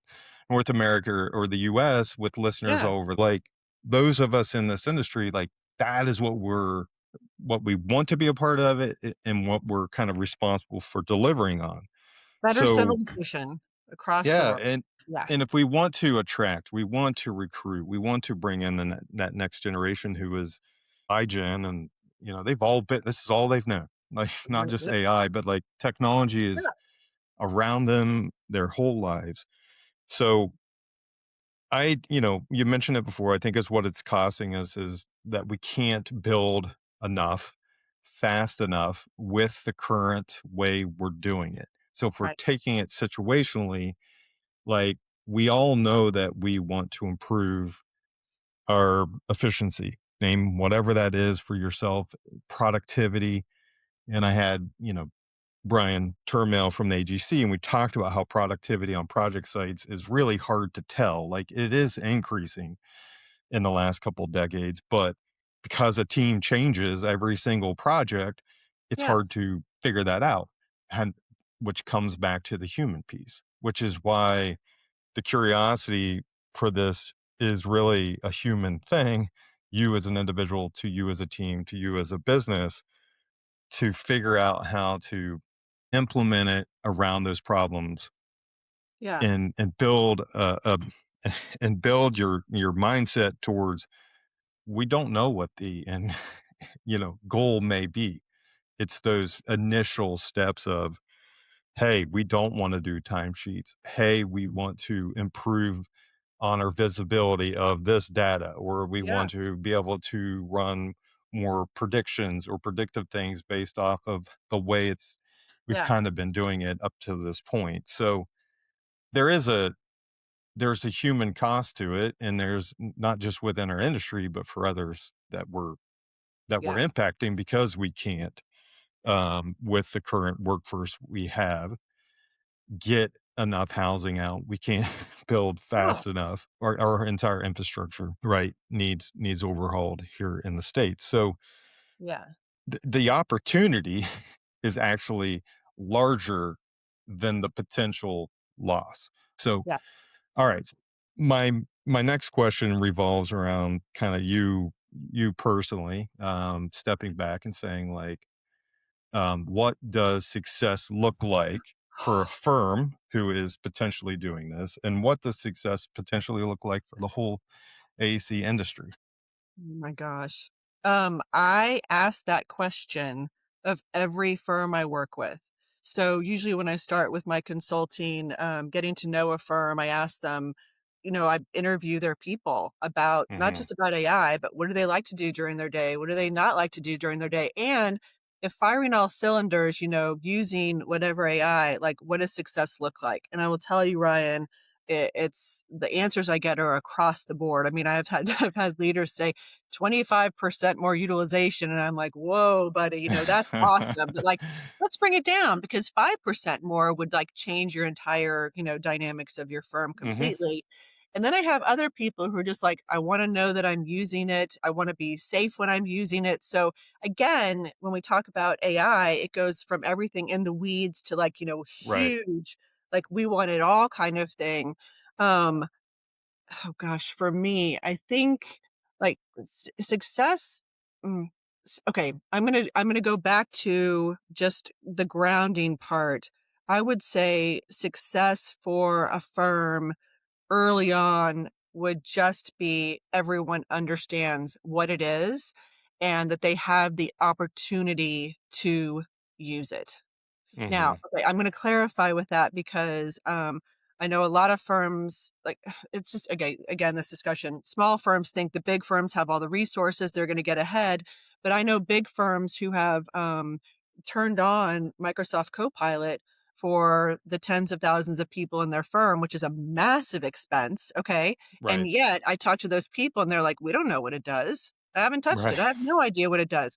North America or the US with listeners yeah. all over. Like those of us in this industry, like that is what we want to be a part of it and what we're kind of responsible for delivering on. Better So civilization across the yeah, world. Yeah, and if we want to attract, we want to recruit, we want to bring in that next generation who is iGen and they've all been this is all they've known. Like not just yep, AI, but like technology is yeah. around them their whole lives. So you mentioned it before. I think is what it's costing us is that we can't build enough fast enough with the current way we're doing it. So if we're Right. taking it situationally, like we all know that we want to improve our efficiency, name whatever that is for yourself, productivity. And I had, Brian Turmel from the AGC, and we talked about how productivity on project sites is really hard to tell. Like it is increasing in the last couple decades, but because a team changes every single project, it's Yeah. hard to figure that out. And which comes back to the human piece, which is why the curiosity for this is really a human thing, you as an individual, to you as a team, to you as a business, to figure out how to implement it around those problems Yeah. and build a and build your mindset towards we don't know what the end goal may be. It's those initial steps of, hey, we don't want to do timesheets. Hey, we want to improve on our visibility of this data, or we Yeah. want to be able to run more predictions or predictive things based off of the way we've Yeah. kind of been doing it up to this point. So there is there's a human cost to it, and there's not just within our industry, but for others that we're Yeah. impacting because we can't, with the current workforce we have, get enough housing out. We can't build No. fast enough. Our entire infrastructure, right, needs overhauled here in the States. So Yeah. the opportunity is actually larger than the potential loss. So, Yeah. all right, my my next question revolves around kind of you personally, stepping back and saying like, what does success look like for a firm who is potentially doing this? And what does success potentially look like for the whole AEC industry? Oh my gosh. I ask that question of every firm I work with. So usually when I start with my consulting, getting to know a firm, I ask them, I interview their people about not Hmm. just about AI, but what do they like to do during their day? What do they not like to do during their day? And if firing all cylinders, using whatever AI, like what does success look like? And I will tell you, Ryan, it's the answers I get are across the board. I mean, I've had I've had leaders say 25% more utilization, and I'm like, whoa, buddy, that's awesome. But like, let's bring it down because 5% more would like change your entire, dynamics of your firm Hmm. completely. And then I have other people who are just like, I want to know that I'm using it. I want to be safe when I'm using it. So again, when we talk about AI, it goes from everything in the weeds to like, Right. huge, like we want it all kind of thing. Um, oh gosh, for me, I think like success. mm, okay, I'm gonna go back to just the grounding part. I would say success for a firm early on would just be everyone understands what it is and that they have the opportunity to use it. Now, Hmm. okay, I'm gonna clarify with that because, I know a lot of firms, like, it's just again, this discussion, small firms think the big firms have all the resources, they're gonna get ahead, but I know big firms who have, turned on Microsoft Copilot for the tens of thousands of people in their firm, which is a massive expense, okay? And Right. yet, I talk to those people and they're like, "We don't know what it does. I haven't touched Right. it. I have no idea what it does."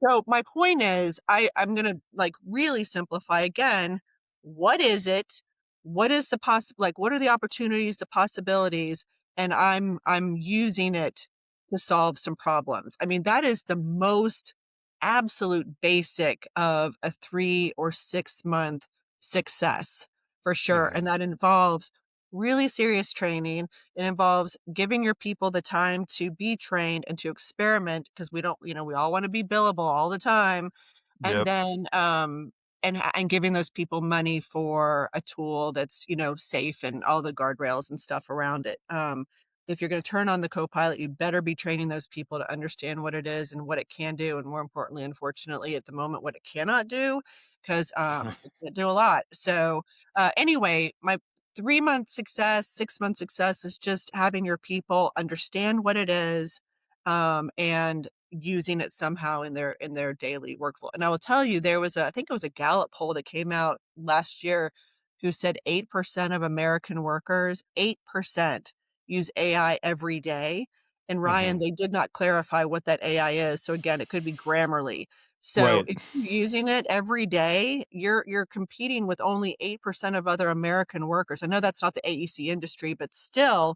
So my point is, I'm gonna like really simplify again. What is it? What is the like what are the opportunities, the possibilities? And I'm using it to solve some problems. I mean, that is the most absolute basic of a 3 or 6 month success for sure. Hmm. And that involves really serious training. It involves giving your people the time to be trained and to experiment because we don't, we all want to be billable all the time. And Yep. then, and giving those people money for a tool that's, safe and all the guardrails and stuff around it. if you're going to turn on the Copilot, you better be training those people to understand what it is and what it can do, and more importantly, unfortunately, at the moment, what it cannot do, because it can't do a lot. So anyway, my 3-month success, 6-month success is just having your people understand what it is, and using it somehow in their daily workflow. And I will tell you, there was I think it was a Gallup poll that came out last year who said 8% of American workers, 8% use AI every day. And Ryan, Hmm. they did not clarify what that AI is. So again, it could be Grammarly. So Right. if you're using it every day, you're competing with only 8% of other American workers. I know that's not the AEC industry, but still,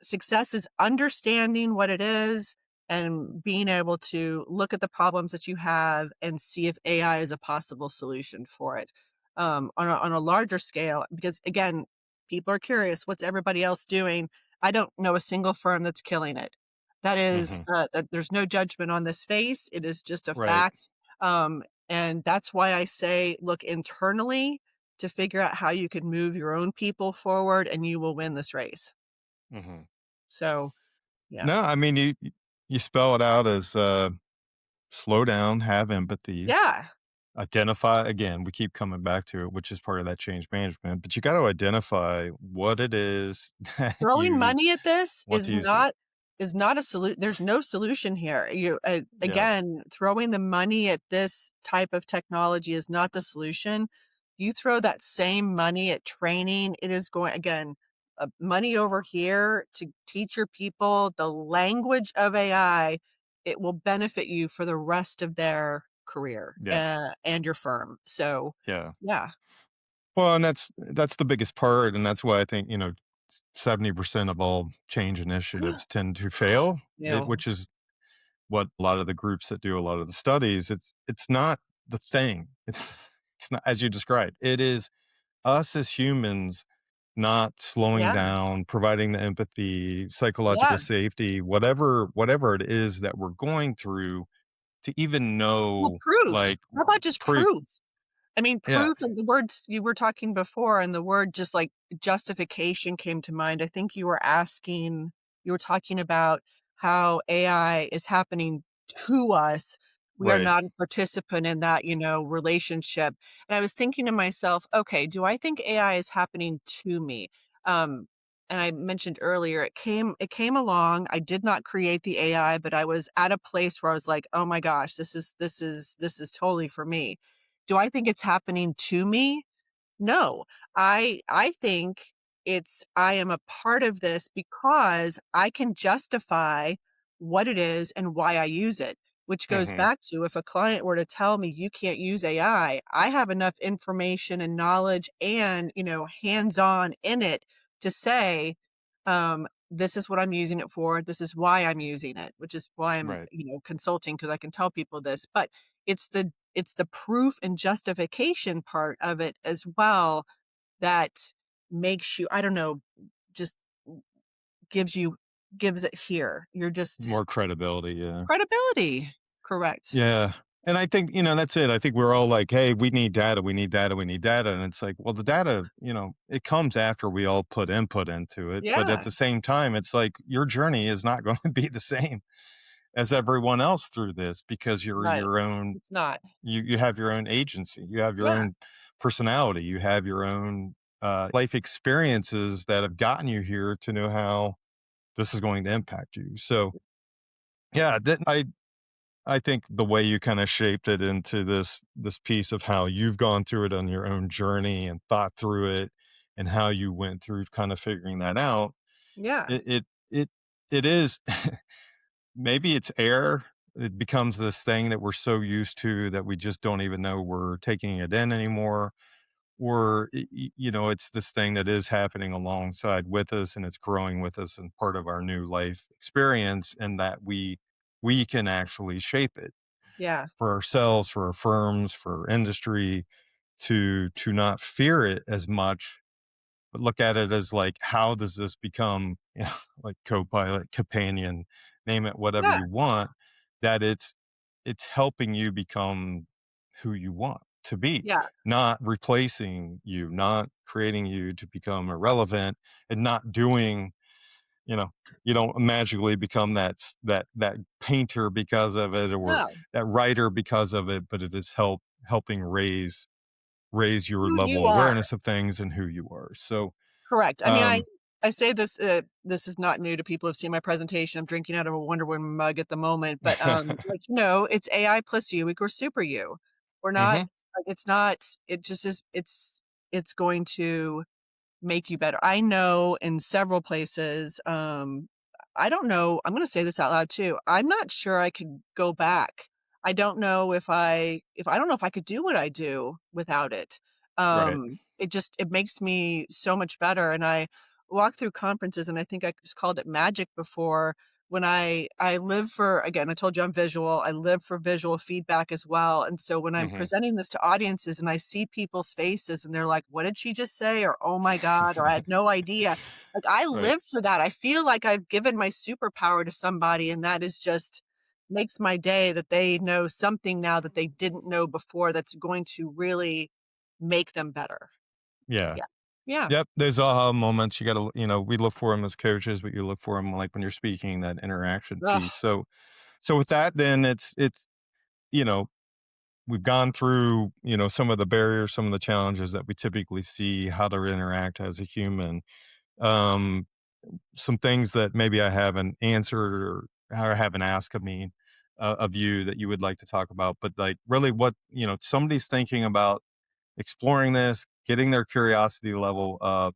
success is understanding what it is and being able to look at the problems that you have and see if AI is a possible solution for it. On a larger scale, because again, people are curious, what's everybody else doing? I don't know a single firm that's killing it. That is, Hmm. that there's no judgment on this face. It is just a Right. fact. And that's why I say look internally to figure out how you can move your own people forward and you will win this race. Hmm. So, yeah. No, I mean, you spell it out as, slow down, have empathy, Yeah. identify again, we keep coming back to it, which is part of that change management, but you got to identify what it is that Throwing you money at this want to use it. is not a solution. There's no solution here. You Yeah. again, throwing the money at this type of technology is not the solution. You throw that same money at training, it is going again, money over here to teach your people the language of AI. It will benefit you for the rest of their career, Yeah. and your firm. So, Yeah. yeah, Well, and that's the biggest part, and that's why I think, 70% of all change initiatives tend to fail, you which is what a lot of the groups that do a lot of the studies, it's not the thing. It's not as you described. It is us as humans not slowing yeah, down, providing the empathy, psychological yeah. safety, whatever it is that we're going through to even Well, know, proof. like, How about just proof. proof? I mean, Yeah, proof and the words you were talking before and the word just like justification came to mind. I think you were talking about how AI is happening to us. We are right. not a participant in that, relationship. And I was thinking to myself, okay, do I think AI is happening to me? Um, and I mentioned earlier, it came along. I did not create the AI, but I was at a place where I was like, oh my gosh, this is totally for me. Do I think it's happening to me? No. I think I am a part of this because I can justify what it is and why I use it, which goes Mhm. back to if a client were to tell me you can't use I have enough information and knowledge and, hands-on in it to say, this is what I'm using it for. This is why I'm using it, which is why I'm, Right. consulting because I can tell people this. But it's the proof and justification part of it as well that makes you, I don't know, just gives you gives it here. You're just More credibility, yeah. credibility. Correct. Yeah. And I think, that's it. I think we're all like, "Hey, we need data, we need data, we need data." And it's like, well, the data, it comes after we all put input into it. But at Yeah. the same time, it's like your journey is not going to be the same as everyone else through this because you're Right. your own It's not. you have your own agency. You have your Yeah. own personality. You have your own life experiences that have gotten you here to know how this is going to impact you. So, yeah, I think the way you kinda shaped it into this piece of how you've gone through it on your own journey and thought through it and how you went through kind of figuring that out, Yeah. it it it it is maybe it's air. It becomes this thing that we're so used to that we just don't even know we're taking it in anymore, or, it's this thing that is happening alongside with us, and it's growing with us and part of our new life experience, and that we can actually shape it Yeah. for ourselves, for our firms, for our industry, to not fear it as much, but look at it as like, how does this become, like co-pilot, companion, name it whatever Yeah. you want, that it's helping you become who you want to be, Yeah. not replacing you, not creating you to become irrelevant, and not doing you know, you don't magically become that painter because of it, or No, that writer because of it, but it is helping raise your who you level of are. awareness of things and who you are. So, Correct. I mean, um, I say this, this is not new to people who've seen my presentation. I'm drinking out of a Wonder Woman mug at the moment, but, like, it's AI plus you equals super you. We're not mhm, like, it's not it just is it's going to make you better. I know in several places, I don't know, I'm gonna say this out loud too. I'm not sure I could go back. I don't know if I don't know if I could do what I do without it. right. It makes me so much better. And I walk through conferences, and I think I just called it magic before, when I live for, again, I told you I'm visual. I live for visual feedback as well. And so when I'm Mhm. presenting this to audiences and I see people's faces and they're like, "What did she just say?" or "Oh my God," or "I had no idea." Like, I Right. live for that. I feel like I've given my superpower to somebody, and that is just makes my day, that they know something now that they didn't know before, that's going to really make them better. Yeah. Yeah. Yeah. Yep, there's aha moments. You gotta, we look for them as coaches, but you look for them, like, when you're speaking, that interaction piece. Ugh. So with that, then you know, we've gone through, some of the barriers, some of the challenges that we typically see, how to interact as a human. Um, some things that maybe I haven't answered, or haven't asked of you, that you would like to talk about. But, like, really, what, somebody's thinking about exploring this, getting their curiosity level up.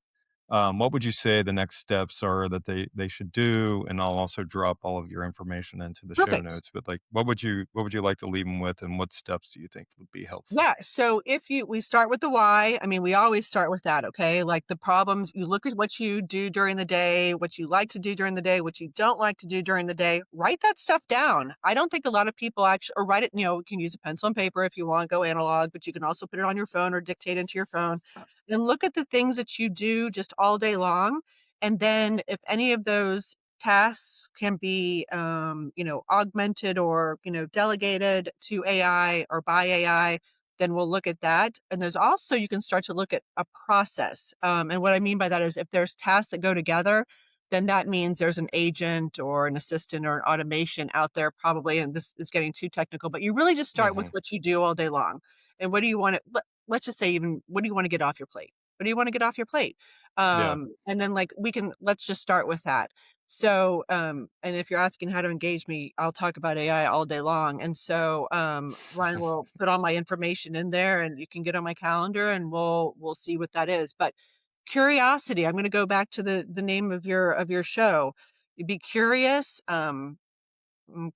What would you say the next steps are that they should do? And I'll also drop all of your information into the show Perfect. notes. But, like, what would you like to leave them with, and what steps do you think would be helpful? Yeah, so if you we start with the why. I mean, we always start with that, okay? Like, the problems, you look at what you do during the day, what you like to do during the day, what you don't like to do during the day. Write that stuff down. I don't think a lot of people actually, or write it, you can use a pencil and paper if you want, go analog, but you can also put it on your phone or dictate into your phone. And look at the things that you do just all day long. And then if any of those tasks can be, augmented or, delegated to AI or by AI, then we'll look at that. And there's also, you can start to look at a process. And what I mean by that is, if there's tasks that go together, then that means there's an agent or an assistant or an automation out there probably. And this is getting too technical, but you really just start with Hmm. what you do all day long. And what do you want to, let's just say, even what do you want to get off your plate? What do you want to get off your plate? Yeah. And then, like, let's just start with that. So, and if you're asking how to engage me, I'll talk about AI all day long. And so, Ryan will put all my information in there, and you can get on my calendar, and we'll see what that is. But curiosity, I'm going to go back to the name of your show. You be curious.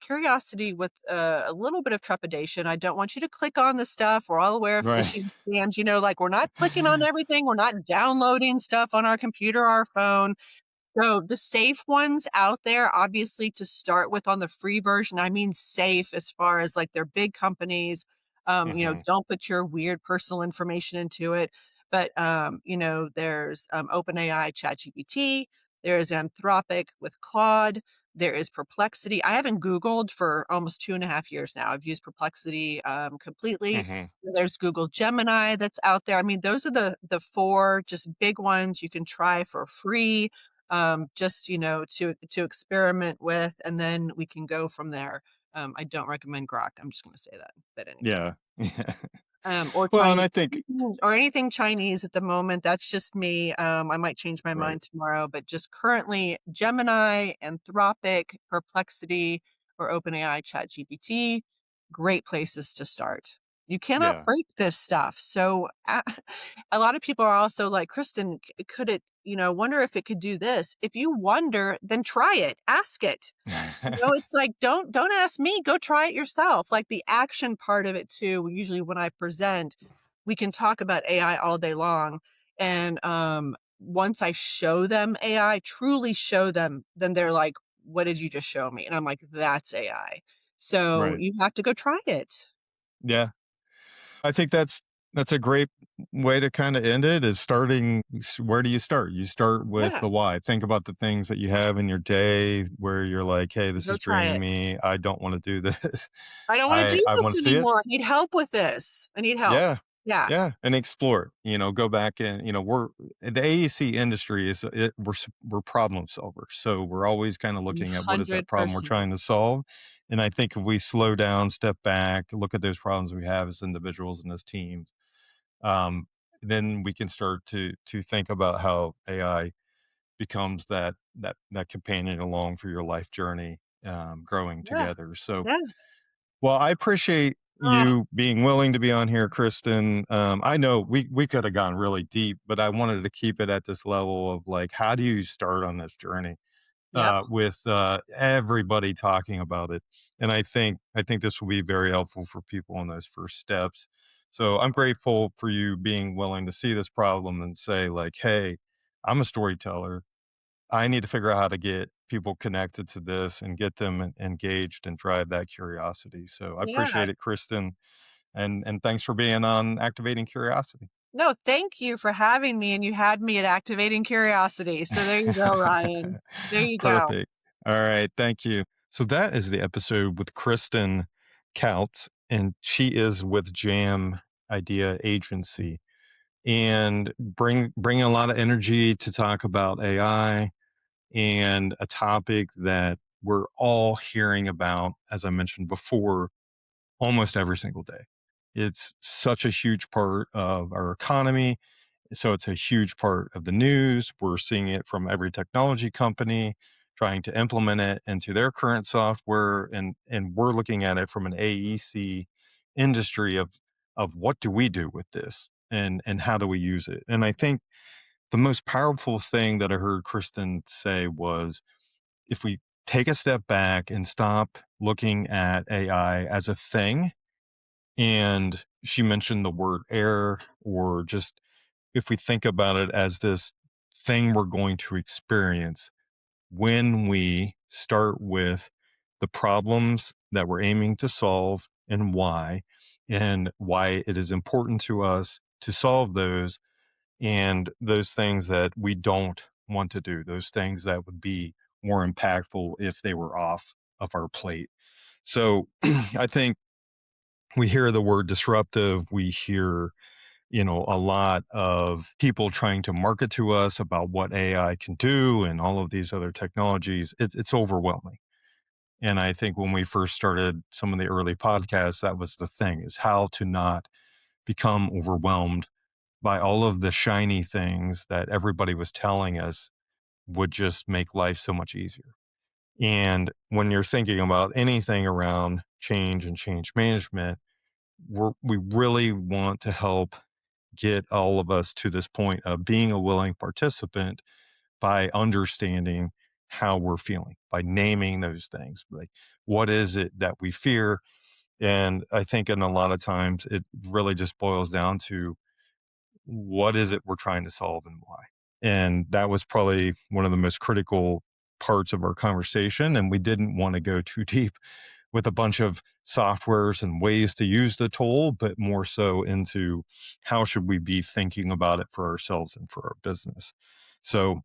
Curiosity with a little bit of trepidation. I don't want you to click on the stuff. We're all aware of Right. phishing scams. Like, we're not clicking on everything. We're not downloading stuff on our computer or our phone. So the safe ones out there, obviously, to start with on the free version, I mean safe as far as, like, they're big companies. Hmm. Don't put your weird personal information into it. But there's OpenAI, ChatGPT, there's Anthropic with Claude, there is Perplexity. I haven't Googled for almost 2.5 years now. I've used Perplexity completely. Hmm. There's Google Gemini that's out there. I mean, those are the four just big ones you can try for free, just, to experiment with, and then we can go from there. I don't recommend Grok. I'm just going to say that. But anyway, Yeah. or Well, and Chinese, I think, or anything Chinese at the moment. That's just me. I might change my right. mind tomorrow, but just currently Gemini, Anthropic, Perplexity, or OpenAI, ChatGPT, great places to start. You cannot Yeah. break this stuff. So a lot of people are also like, Kristen, could it, wonder if it could do this. If you wonder, then try it. Ask it. It's like, don't ask me, go try it yourself. Like, the action part of it too, usually when I present, we can talk about AI all day long. And once I show them AI, truly show them, then they're like, "What did you just show me?" And I'm like, "That's AI." So Right. you have to go try it. Yeah. I think that's a great way to kinda end it, is starting where do you start? You start with Yeah, the why. Think about the things that you have in your day where you're like, "Hey, this go is try draining it. me. I don't wanna do this. I don't wanna I do I this wanna see it." anymore. I need help with this. I need help. Yeah. Yeah, Yeah, and explore it. Go back and we're the AEC industry we're problem solvers. So we're always kind of looking at what is that problem we're 100%. trying to solve. And I think if we slow down, step back, look at those problems we have as individuals and as teams, um, then we can start to think about how AI becomes that companion along for your life journey, growing Yeah, together. So yeah. well, I appreciate Oh, you being willing to be on here, Kristen. I know we could have gone really deep, but I wanted to keep it at this level of like, how do you start on this journey yep, with everybody talking about it? And I think this will be very helpful for people on those first steps. So I'm grateful for you being willing to see this problem and say like, hey, I'm a storyteller. I need to figure out how to get people connected to this and get them engaged and drive that curiosity. So I yeah. appreciate it, Kristen, and thanks for being on Activating Curiosity. No, thank you for having me, and you had me at activating curiosity, so there you go, Ryan. There you go. Perfect. All right, thank you. So that is the episode with Kristen Kautz, and she is with Jam Idea Agency, and bring a lot of energy to talk about AI and a topic that we're all hearing about, as I mentioned before, almost every single day. It's such a huge part of our economy. So it's a huge part of the news. We're seeing it from every technology company trying to implement it into their current software. And we're looking at it from an AEC industry of what do we do with this and how do we use it? And I think the most powerful thing that I heard Kristen say was if we take a step back and stop looking at AI as a thing, and she mentioned the word error, or just if we think about it as this thing we're going to experience when we start with the problems that we're aiming to solve and why it is important to us to solve those, and those things that we don't want to do, those things that would be more impactful if they were off of our plate. So I think we hear the word disruptive, we hear, a lot of people trying to market to us about what AI can do and all of these other technologies. It's overwhelming. And I think when we first started some of the early podcasts, that was the thing, is how to not become overwhelmed by all of the shiny things that everybody was telling us would just make life so much easier. And when you're thinking about anything around change and change management, we really want to help get all of us to this point of being a willing participant by understanding how we're feeling, by naming those things. Like, what is it that we fear? And I think in a lot of times it really just boils down to what is it we're trying to solve and why. And that was probably one of the most critical parts of our conversation. And we didn't want to go too deep with a bunch of softwares and ways to use the tool, but more so into how should we be thinking about it for ourselves and for our business. So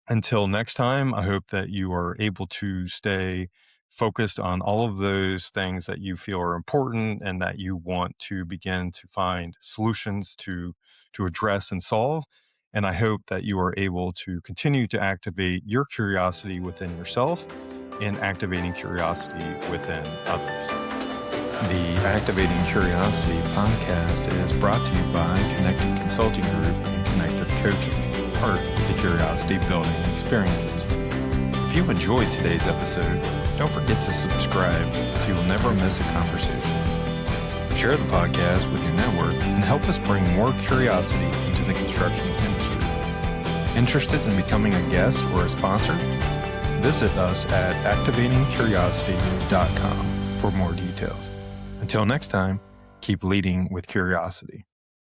until next time, I hope that you are able to stay focused on all of those things that you feel are important and that you want to begin to find solutions to address and solve. And I hope that you are able to continue to activate your curiosity within yourself and activating curiosity within others. The Activating Curiosity podcast is brought to you by Connected Consulting Group and Connected Coaching, part of the Curiosity Building Experiences. If you enjoyed today's episode, don't forget to subscribe so you'll never miss a conversation. Share the podcast with your network and help us bring more curiosity into the construction industry. Interested in becoming a guest or a sponsor? Visit us at activatingcuriosity.com for more details. Until next time, keep leading with curiosity.